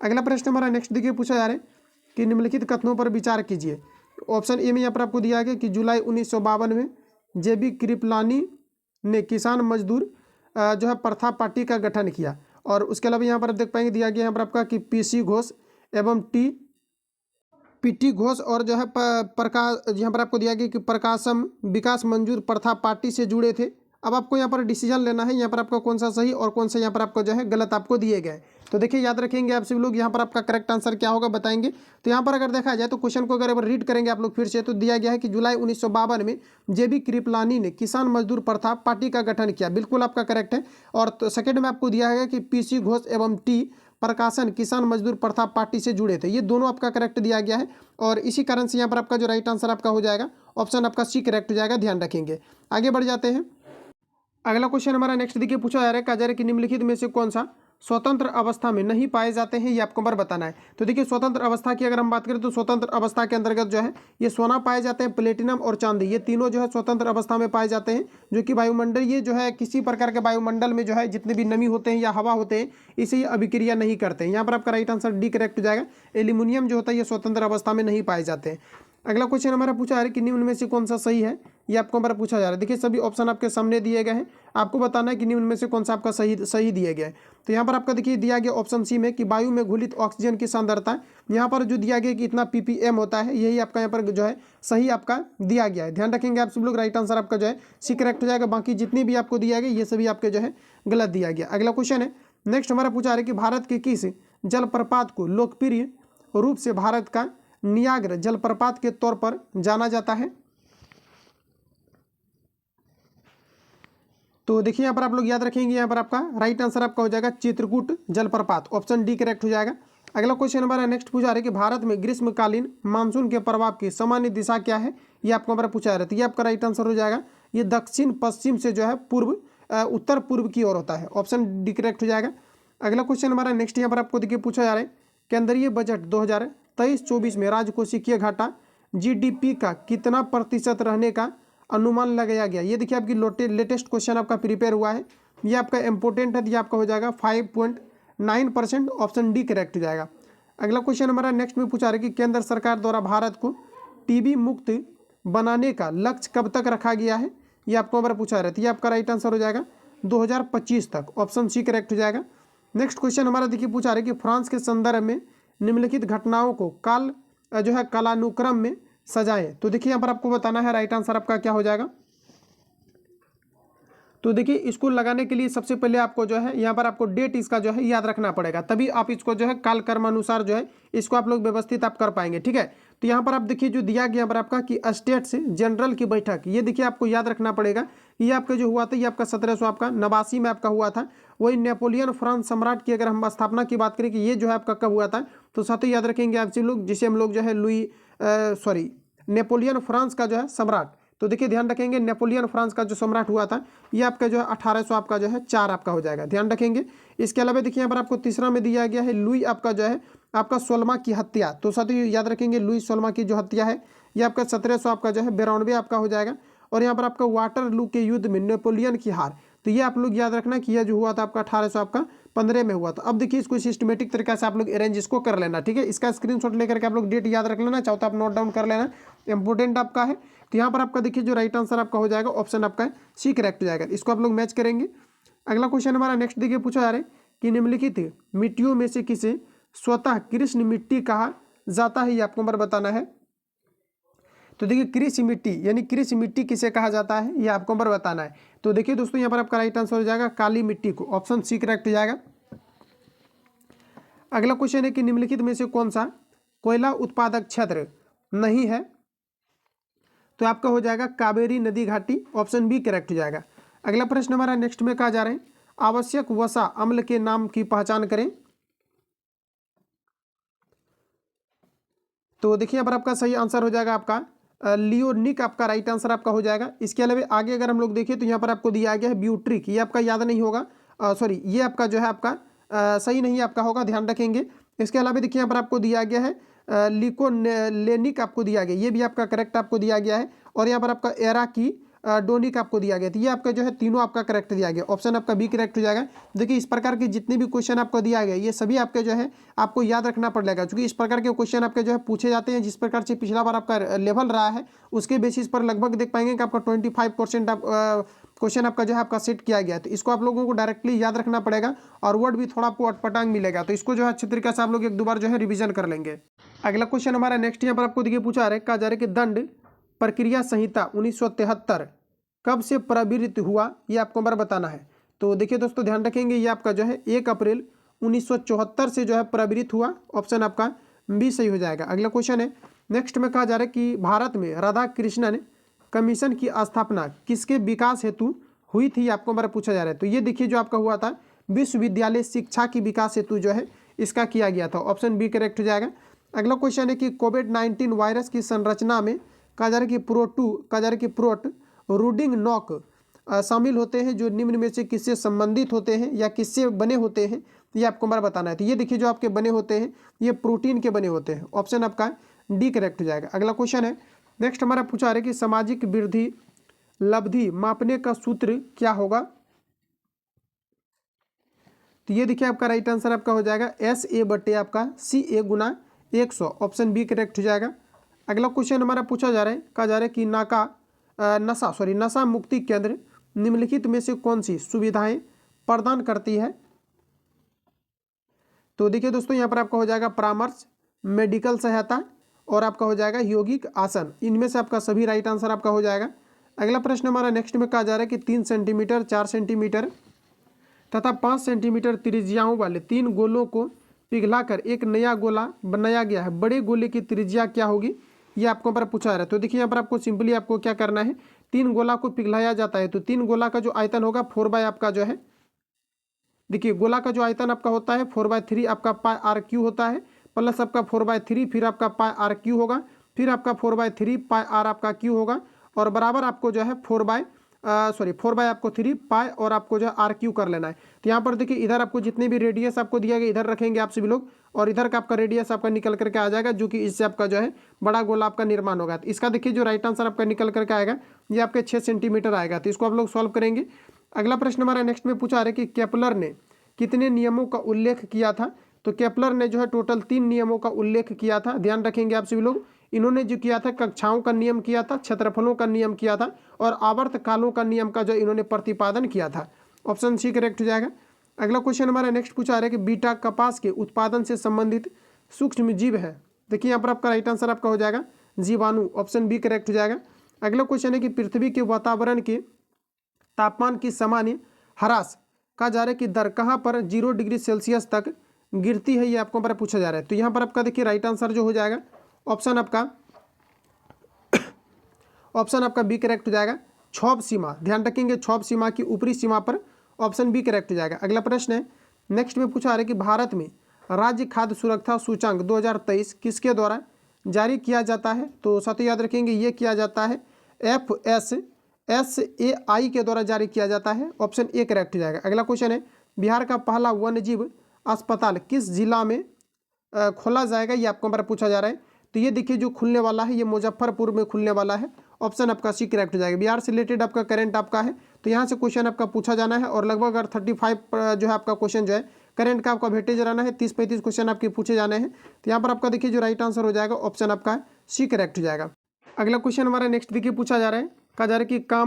अगला प्रश्न हमारा नेक्स्ट देखिए पूछा जा रहा है कि निम्नलिखित कथनों पर विचार कीजिए। ऑप्शन ए में यहाँ पर आपको दिया गया कि जुलाई 1952 में जेबी कृपलानी ने किसान मजदूर जो है प्रथा पार्टी का गठन किया। और उसके अलावा यहाँ पर देख पाएंगे दिया गया यहाँ पर आपका कि पीसी घोष एवं पीटी घोष और जो है प्रकाश, यहाँ पर आपको दिया गया कि प्रकाशम विकास मंजूर प्रथा पार्टी से जुड़े थे। अब आपको यहाँ पर डिसीजन लेना है, यहाँ पर आपका कौन सा सही और कौन सा यहाँ पर आपको जो है गलत आपको दिए गए। तो देखिए याद रखेंगे आप सभी लोग, यहाँ पर आपका करेक्ट आंसर क्या होगा बताएंगे। तो यहाँ पर अगर देखा जाए तो क्वेश्चन को अगर रीड करेंगे आप लोग फिर से तो दिया गया है कि जुलाई 1952 में जेबी कृपलानी ने किसान मजदूर प्रथा पार्टी का गठन किया, बिल्कुल आपका करेक्ट है। और सेकेंड में आपको दिया गया कि पीसी घोष एवं टी प्रकाशन किसान मजदूर प्रथा पार्टी से जुड़े थे, ये दोनों आपका करेक्ट दिया गया है। और इसी कारण से यहाँ पर आपका जो राइट आंसर आपका हो जाएगा ऑप्शन आपका सी करेक्ट हो जाएगा, ध्यान रखेंगे। आगे बढ़ जाते हैं। अगला क्वेश्चन हमारा नेक्स्ट देखिए पूछा जा रहा है, कहा जा रहा है कि निम्नलिखित में से कौन सा स्वतंत्र अवस्था में नहीं पाए जाते हैं, ये आपको बार बताना है। तो देखिए स्वतंत्र अवस्था की अगर हम बात करें तो स्वतंत्र अवस्था के अंतर्गत जो है ये सोना पाए जाते हैं, प्लेटिनम और चांदी, ये तीनों जो है स्वतंत्र अवस्था में पाए जाते हैं, जो कि वायुमंडल ये जो है किसी प्रकार के वायुमंडल में जो है जितने भी नमी होते हैं या हवा होते हैं इसे ये अभिक्रिया नहीं करते हैं। यहाँ पर आपका राइट आंसर डी करेक्ट हो जाएगा। एल्यूमिनियम जो होता है ये स्वतंत्र अवस्था में नहीं पाए जाते हैं। अगला क्वेश्चन हमारा पूछा जा रहा है कि निम्न में से कौन सा सही है, ये आपको हमारा पूछा जा रहा है। देखिए सभी ऑप्शन आपके सामने दिए गए हैं, आपको बताना है कि निम्न में से कौन सा आपका सही दिया गया है। तो यहाँ पर आपका देखिए दिया गया ऑप्शन सी में कि वायु में घुलित ऑक्सीजन की सांद्रता, यहाँ पर जो दिया गया कि इतना ppm होता है, यही आपका यहाँ पर जो है सही आपका दिया गया है। ध्यान रखेंगे आप सब लोग, राइट आंसर आपका जो है सी करेक्ट हो जाएगा। बाकी जितनी भी आपको दिया गया ये सभी आपके जो है गलत दिया गया। अगला क्वेश्चन है नेक्स्ट हमारा पूछा जा रहा है कि भारत के किस जलप्रपात को लोकप्रिय रूप से भारत का नियाग्रा जलप्रपात के तौर पर जाना जाता है। तो देखिए यहाँ पर आप लोग याद रखेंगे, यहाँ पर आपका राइट आंसर आपका हो जाएगा चित्रकूट जलप्रपात, ऑप्शन डी करेक्ट हो जाएगा। अगला क्वेश्चन हमारा नेक्स्ट पूछा रहा है कि भारत में ग्रीष्मकालीन मानसून के प्रभाव की सामान्य दिशा क्या है, ये आपको हमारा पूछा रहा है। तो ये आपका राइट आंसर हो जाएगा, ये दक्षिण पश्चिम से जो है उत्तर पूर्व की ओर होता है, ऑप्शन डी करेक्ट हो जाएगा। अगला क्वेश्चन हमारा नेक्स्ट यहाँ पर आपको देखिए पूछा जा रहा है, केंद्रीय बजट 2023-24 में राजकोषीय घाटा GDP का कितना प्रतिशत रहने का अनुमान लगाया गया। ये देखिए आपकी लेटेस्ट क्वेश्चन आपका प्रिपेयर हुआ है, ये आपका इंपॉर्टेंट है, तो ये आपका हो जाएगा 5.9%, ऑप्शन डी करेक्ट हो जाएगा। अगला क्वेश्चन हमारा नेक्स्ट में पूछा रहा है कि केंद्र सरकार द्वारा भारत को टीबी मुक्त बनाने का लक्ष्य कब तक रखा गया है, ये आपको हमारा पूछा रहा है। तो ये आपका राइट आंसर हो जाएगा 2025 तक, ऑप्शन सी करेक्ट हो जाएगा। नेक्स्ट क्वेश्चन हमारा देखिए पूछा रहा है कि फ्रांस के संदर्भ में निम्नलिखित घटनाओं को कालानुक्रम में सजाएं। तो देखिए यहाँ पर आपको बताना है राइट आंसर आपका क्या हो जाएगा। तो देखिए इसको लगाने के लिए सबसे पहले आपको जो है यहाँ पर आपको डेट इसका जो है याद रखना पड़ेगा, तभी आप इसको जो है कालक्रमानुसार जो है इसको आप लोग व्यवस्थित आप कर पाएंगे, ठीक है। तो यहाँ पर आप देखिए जो दिया गया यहाँ पर आपका कि स्टेट से जनरल की बैठक, ये देखिए आपको याद रखना पड़ेगा। ये आपका जो हुआ था ये आपका 1789 में आपका हुआ था। वही नेपोलियन फ्रांस सम्राट की अगर हम स्थापना की बात करें कि ये जो है आपका कब हुआ था, तो साथ ही याद रखेंगे आप लोग, जिसे हम लोग जो है नेपोलियन फ्रांस का जो है सम्राट, तो देखिए ध्यान रखेंगे नेपोलियन फ्रांस का जो सम्राट हुआ था ये आपका जो है 1800 आपका जो है 4 आपका हो जाएगा, ध्यान रखेंगे। इसके अलावा देखिए यहाँ पर आपको तीसरा में दिया गया है लुई आपका जो है आपका 16वां की हत्या, तो साथी याद रखेंगे लुई 16वां की जो हत्या है ये आपका 1700 आपका जो है 92 आपका हो जाएगा। और यहाँ पर आपका वाटरलू के युद्ध में नेपोलियन की हार, तो ये आप लोग याद रखना कि यह जो हुआ था आपका 1800 आपका 15 में हुआ था। अब देखिए इसको सिस्टमेटिक तरीके से आप लोग अरेंज इसको कर लेना, ठीक है। इसका स्क्रीनशॉट लेकर के आप लोग डेट याद रख लेना, चाहो तो आप नोट डाउन कर लेना, इंपॉर्टेंट आपका है। तो यहाँ पर आपका देखिए जो राइट आंसर आपका हो जाएगा ऑप्शन आपका सी करेक्ट हो जाएगा, इसको आप लोग मैच करेंगे। अगला क्वेश्चन हमारा नेक्स्ट देखिए पूछा जा रहा है कि निम्नलिखित मिट्टियों में से किसे स्वतः कृष्ण मिट्टी कहा जाता है, ये आपको नंबर बताना है। तो देखिए कृषि मिट्टी यानी कृषि मिट्टी किसे कहा जाता है ये आपको नंबर बताना है। तो देखिए दोस्तों यहाँ पर आपका राइट आंसर हो जाएगा काली मिट्टी को, ऑप्शन सी करेक्ट हो जाएगा। अगला क्वेश्चन है कि निम्नलिखित में से कौन सा कोयला उत्पादक क्षेत्र नहीं है, तो आपका हो जाएगा कावेरी नदी घाटी, ऑप्शन बी करेक्ट हो जाएगा। अगला प्रश्न हमारा नेक्स्ट में कहा जा रहा है आवश्यक वसा अम्ल के नाम की पहचान करें। तो देखिए यहाँ पर आपका सही आंसर हो जाएगा आपका लियोनिक आपका राइट आंसर आपका हो जाएगा। इसके अलावा आगे अगर हम लोग देखें तो यहाँ पर आपको दिया गया है ब्यूट्रिक, ये आपका याद नहीं होगा, सॉरी ये आपका जो है आपका सही नहीं आपका होगा, ध्यान रखेंगे। इसके अलावा देखिए यहाँ पर आपको दिया गया है लिकोलेनिक आपको दिया गया, ये भी आपका करेक्ट आपको दिया गया है। और यहाँ पर आपका एरा की डोनिक आपको दिया गया, तो ये आपका जो है तीनों आपका करेक्ट दिया गया, ऑप्शन आपका बी करेक्ट हो जाएगा। देखिए इस प्रकार के जितने भी क्वेश्चन आपको दिया गया ये सभी आपके जो है आपको याद रखना पड़ेगा, क्योंकि इस प्रकार के क्वेश्चन आपके जो है पूछे जाते हैं जिस प्रकार से पिछला बार आपका लेवल रहा है उसके बेसिस पर लगभग देख पाएंगे कि आपका 25% क्वेश्चन आपका जो है आपका सेट किया गया है। तो इसको आप लोगों को डायरेक्टली याद रखना पड़ेगा और वर्ड भी थोड़ा आपको अटपटांग मिलेगा, तो इसको जो है अच्छी तरीके से आप लोग एक दो बार जो है रिविजन कर लेंगे। अगला क्वेश्चन हमारा नेक्स्ट यहाँ पर आपको देखिए पूछा है कहा जा रहा है कि दंड प्रक्रिया संहिता 1973 कब से प्रवृत्त हुआ, ये आपको नंबर बताना है। तो देखिए दोस्तों ध्यान रखेंगे ये आपका जो है 1 अप्रैल 1974 से जो है प्रवृत्त हुआ, ऑप्शन आपका बी सही हो जाएगा। अगला क्वेश्चन है नेक्स्ट में कहा जा रहा है कि भारत में राधा कृष्णन कमीशन की स्थापना किसके विकास हेतु हुई थी, आपको नंबर पूछा जा रहा है। तो ये देखिए जो आपका हुआ था विश्वविद्यालय शिक्षा की विकास हेतु जो है इसका किया गया था, ऑप्शन बी करेक्ट हो जाएगा। अगला क्वेश्चन है कि कोविड-19 वायरस की संरचना में कहा जा रहा है कि प्रोट रूडिंग नॉक शामिल होते हैं जो निम्न में से किससे संबंधित होते हैं या किससे बने होते हैं, ये आपको हमारा बताना है। तो ये देखिए जो आपके बने होते हैं ये प्रोटीन के बने होते हैं, ऑप्शन आपका डी करेक्ट हो जाएगा। अगला क्वेश्चन है नेक्स्ट हमारा पूछा है कि सामाजिक वृद्धि लब्धि मापने का सूत्र क्या होगा। तो ये देखिए आपका राइट आंसर आपका हो जाएगा SA बटे आपका CA गुना 100, ऑप्शन बी करेक्ट हो जाएगा। अगला क्वेश्चन हमारा पूछा जा रहा है कहा जा रहा है कि नशा मुक्ति केंद्र निम्नलिखित में से कौन सी सुविधाएं प्रदान करती है। तो देखिए दोस्तों यहाँ पर आपका हो जाएगा परामर्श, मेडिकल सहायता और आपका हो जाएगा यौगिक आसन, इनमें से आपका सभी राइट आंसर आपका हो जाएगा। अगला प्रश्न हमारा नेक्स्ट में कहा जा रहा है कि 3 सेंटीमीटर 4 सेंटीमीटर तथा 5 सेंटीमीटर त्रिज्याओं वाले 3 गोलों को पिघलाकर एक नया गोला बनाया गया है, बड़े गोले की त्रिज्या क्या होगी, ये आपको पर पूछा जा रहा है। तो देखिए यहाँ पर आपको सिंपली आपको क्या करना है, 3 गोला को पिघलाया जाता है तो 3 गोला का जो आयतन होगा 4 आपका जो है, देखिए गोला का जो आयतन आपका होता है 4/3 आपका पाई RQ होता है, प्लस आपका 4/3 फिर आपका पाई RQ होगा, फिर आपका 4/3 पाई R आपका Q होगा और बराबर आपको जो है 4 आपको 3 पाई और आपको जो है RQ कर लेना है। तो यहाँ पर देखिए इधर आपको जितने भी रेडियस आपको दिया गया इधर रखेंगे आप सभी लोग और इधर का आपका रेडियस आपका निकल करके आ जाएगा जो कि इससे आपका जो है बड़ा गोला आपका निर्माण होगा। तो इसका देखिए जो राइट आंसर आपका निकल करके आएगा ये आपके 6 सेंटीमीटर आएगा, तो इसको आप लोग सॉल्व करेंगे। अगला प्रश्न हमारा नेक्स्ट में पूछा रहा है कि केपलर ने कितने नियमों का उल्लेख किया था। तो केपलर ने जो है टोटल 3 नियमों का उल्लेख किया था, ध्यान रखेंगे आप सभी लोग। इन्होंने जो किया था कक्षाओं का नियम किया था, क्षेत्रफलों का नियम किया था और आवर्त कालों का नियम का जो इन्होंने प्रतिपादन किया था, ऑप्शन सी करेक्ट हो जाएगा। अगला क्वेश्चन हमारा नेक्स्ट पूछा रहा है कि बीटा कपास के उत्पादन से संबंधित सूक्ष्म जीव है। देखिए यहाँ पर आपका राइट आंसर आपका हो जाएगा जीवाणु, ऑप्शन बी करेक्ट हो जाएगा। अगला क्वेश्चन है कि पृथ्वी के वातावरण के तापमान की सामान्य ह्रास कहा जा रहा है कि दर कहाँ पर 0 डिग्री सेल्सियस तक गिरती है, ये आपको पर पूछा जा रहा है। तो यहाँ पर आपका देखिए राइट आंसर जो हो जाएगा ऑप्शन आपका बी करेक्ट हो जाएगा। क्षोभ सीमा, ध्यान रखेंगे क्षोभ सीमा की ऊपरी सीमा पर ऑप्शन बी करेक्ट हो जाएगा। अगला प्रश्न है, नेक्स्ट में पूछा है कि भारत में राज्य खाद्य सुरक्षा सूचांक 2023 किसके द्वारा जारी किया जाता है? तो साथ याद रखेंगे ये किया जाता है FSSAI के द्वारा जारी किया जाता है। ऑप्शन ए करेक्ट हो जाएगा। अगला क्वेश्चन है, बिहार का पहला वन्यजीव अस्पताल किस जिला में खोला जाएगा? ये आपको हमारा पूछा जा रहा है। तो ये देखिए जो खुलने वाला है ये मुजफ्फरपुर में खुलने वाला है। ऑप्शन आपका सी करेक्ट हो जाएगा। बिहार से रिलेटेड आपका करंट आपका है, तो यहाँ से क्वेश्चन आपका पूछा जाना है और लगभग अगर 35 जो है आपका क्वेश्चन जो है करंट का आपका वेटेज रहना है, 30-35 क्वेश्चन आपके पूछे जाने हैं। तो यहाँ पर आपका देखिए जो राइट आंसर हो जाएगा ऑप्शन आपका सी करेक्ट हो जाएगा। अगला क्वेश्चन हमारा नेक्स्ट देखिए पूछा जा रहा है, कहा जा रहा है कि कहा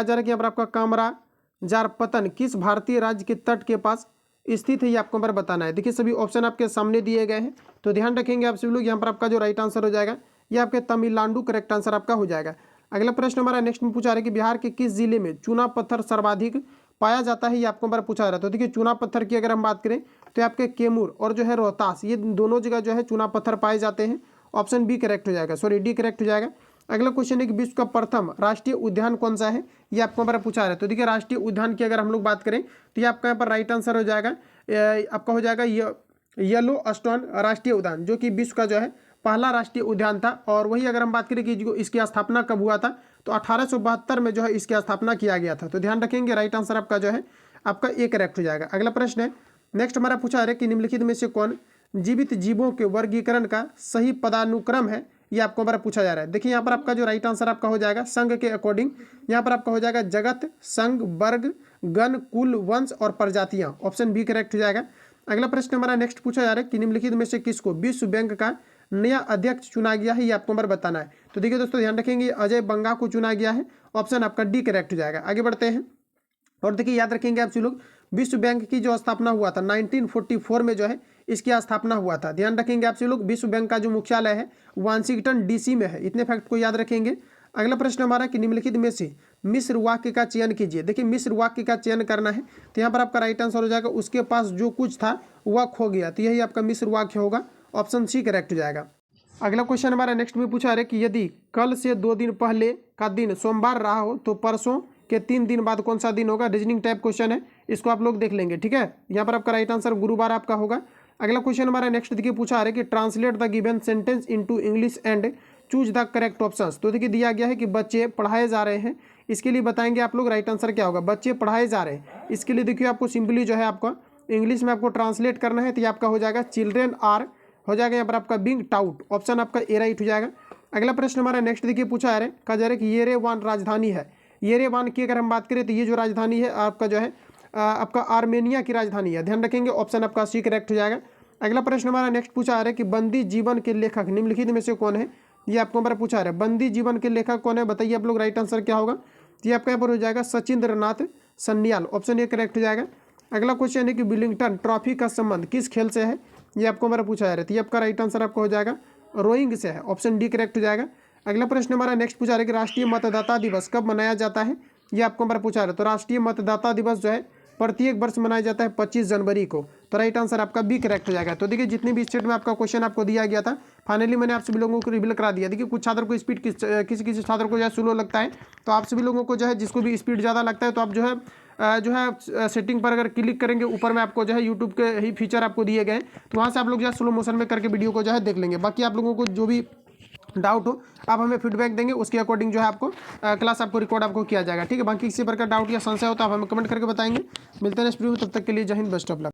जा रहा है कि यहाँ पर आपका कामरा जार पतन किस भारतीय राज्य के तट के पास स्थित है? ये आपको हमारा बताना है। देखिए सभी ऑप्शन आपके सामने दिए गए हैं, तो ध्यान रखेंगे आप सभी लोग। यहाँ पर आपका जो राइट आंसर हो जाएगा ये आपके तमिलनाडु करेक्ट आंसर आपका हो जाएगा। अगला प्रश्न हमारा नेक्स्ट में पूछा रहा है कि बिहार के किस जिले में चूना पत्थर सर्वाधिक पाया जाता है? ये आपको हमारा पूछा जा रहा है। तो देखिए चूना पत्थर की अगर हम बात करें तो आपके कैमूर और जो है रोहतास, ये दोनों जगह जो है चूना पत्थर पाए जाते हैं। ऑप्शन बी करेक्ट हो जाएगा, सॉरी डी करेक्ट हो जाएगा। अगला क्वेश्चन है कि विश्व का प्रथम राष्ट्रीय उद्यान कौन सा है? ये आपको हमारा पूछा जा रहा है। तो देखिए राष्ट्रीय उद्यान की अगर हम लोग बात करें तो ये आपका यहाँ पर राइट आंसर हो जाएगा, आपका हो जाएगा येलोस्टोन राष्ट्रीय उद्यान, जो कि विश्व का जो है पहला राष्ट्रीय उद्यान था। और वही अगर हम बात करें कि जो इसकी स्थापना कब हुआ था, तो 1872 में जो है इसकी स्थापना किया गया था। तो ध्यान रखेंगे राइट आंसर आपका जो है आपका ए करेक्ट हो जाएगा। अगला प्रश्न है, नेक्स्ट हमारा पूछा है कि निम्नलिखित में से कौन जीवित जीवों के वर्गीकरण का सही पदानुक्रम है? ये आपको हमारा पूछा जा रहा है। देखिए यहाँ पर आपका जो राइट आंसर आपका हो जाएगा संघ के अकॉर्डिंग, यहाँ पर आपका हो जाएगा जगत, संघ, वर्ग, गण, कुल, वंश और प्रजातियां। ऑप्शन बी करेक्ट हो जाएगा। अगला प्रश्न हमारा नेक्स्ट पूछा जा रहा है कि निम्नलिखित में से किसको विश्व बैंक का नया अध्यक्ष चुना गया है? ये आपको हमारा बताना है। तो देखिए दोस्तों ध्यान रखेंगे अजय बंगा को चुना गया है। ऑप्शन आपका डी करेक्ट हो जाएगा। आगे बढ़ते हैं और देखिए याद रखेंगे आप सभी लोग, विश्व बैंक की जो स्थापना हुआ था 1944 में जो है इसकी स्थापना हुआ था। ध्यान रखेंगे आप सभी लोग, विश्व बैंक का जो मुख्यालय है वाशिंगटन डीसी में है। इतने फैक्ट को याद रखेंगे। अगला प्रश्न हमारा कि निम्नलिखित में से मिस्र वाक्य का चयन कीजिए। देखिए मिस्र वाक्य का चयन करना है, तो यहाँ पर आपका राइट आंसर हो जाएगा उसके पास जो कुछ था वह खो गया। तो यही आपका मिस्र वाक्य होगा। ऑप्शन सी करेक्ट हो जाएगा। अगला क्वेश्चन हमारा नेक्स्ट में पूछा है कि यदि कल से 2 दिन पहले का दिन सोमवार रहा हो तो परसों के 3 दिन बाद कौन सा दिन होगा? रीजनिंग टाइप क्वेश्चन है, इसको आप लोग देख लेंगे। ठीक है, यहाँ पर आपका राइट आंसर गुरुवार आपका होगा। अगला क्वेश्चन हमारा नेक्स्ट देखिए पूछा है कि translate the given sentence into English and choose the correct options. तो देखिए दिया गया है कि बच्चे पढ़ाए जा रहे हैं, इसके लिए बताएंगे आप लोग राइट आंसर क्या होगा। बच्चे पढ़ाए जा रहे हैं, इसके लिए देखिए आपको सिंपली जो है आपको इंग्लिश में आपको ट्रांसलेट करना है। तो ये आपका हो जाएगा चिल्ड्रेन आर, हो जाएगा यहाँ पर आपका बिंग टाउट। ऑप्शन आपका ए राइट हो जाएगा। अगला प्रश्न हमारा नेक्स्ट देखिए पूछा है, कहा जा रहा है कि येरेवान राजधानी है। येरेवान की अगर हम बात करें तो ये जो राजधानी है आपका जो है आपका आर्मेनिया की राजधानी है। ध्यान रखेंगे ऑप्शन आपका सी करेक्ट हो जाएगा। अगला प्रश्न हमारा नेक्स्ट पूछा है कि बंदी जीवन के लेखक निम्नलिखित में से कौन है? ये आपको हमारा पूछा है, बंदी जीवन के लेखक कौन है? बताइए आप लोग राइट आंसर क्या होगा? तो ये आपका यहाँ पर हो जाएगा Sachindranath Sanyal. Option A correct हो जाएगा। अगला क्वेश्चन है कि विलिंगटन ट्रॉफी का संबंध किस खेल से है? ये आपको हमारा पूछा है, तो ये आपका राइट आंसर आपको हो जाएगा रोइंग से है। ऑप्शन डी करेक्ट हो जाएगा। अगला प्रश्न हमारा नेक्स्ट पूछा है कि राष्ट्रीय मतदाता दिवस कब मनाया जाता है? ये आपको हमारा पूछा है, तो राष्ट्रीय मतदाता दिवस जो है प्रत्येक वर्ष मनाया जाता है 25 जनवरी को। तो राइट आंसर आपका बी करेक्ट हो जाएगा। तो देखिए जितने भी स्टेट में आपका क्वेश्चन आपको दिया गया था फाइनली मैंने आप सभी लोगों को रिवील करा दिया। देखिए कुछ छात्र को स्पीड किसी किसी छात्र को जो है स्लो लगता है, तो आप सभी लोगों को जो है जिसको भी स्पीड ज़्यादा लगता है तो आप जो है सेटिंग पर अगर क्लिक करेंगे ऊपर में आपको जो है यूट्यूब के ही फीचर आपको दिए गए, तो वहाँ से आप लोग जो है स्लो मोशन में करके वीडियो को जो है देख लेंगे। बाकी आप लोगों को जो भी डाउट हो आप हमें फीडबैक देंगे, उसके अकॉर्डिंग जो है आपको क्लास आपको रिकॉर्ड आपको किया जाएगा। ठीक है, बाकी किसी प्रकार डाउट या संशय हो तो आप हमें कमेंट करके बताएंगे। मिलते हैं नेक्स्ट वीडियो में, तब तक के लिए जय हिंद, बेस्ट ऑफ लक।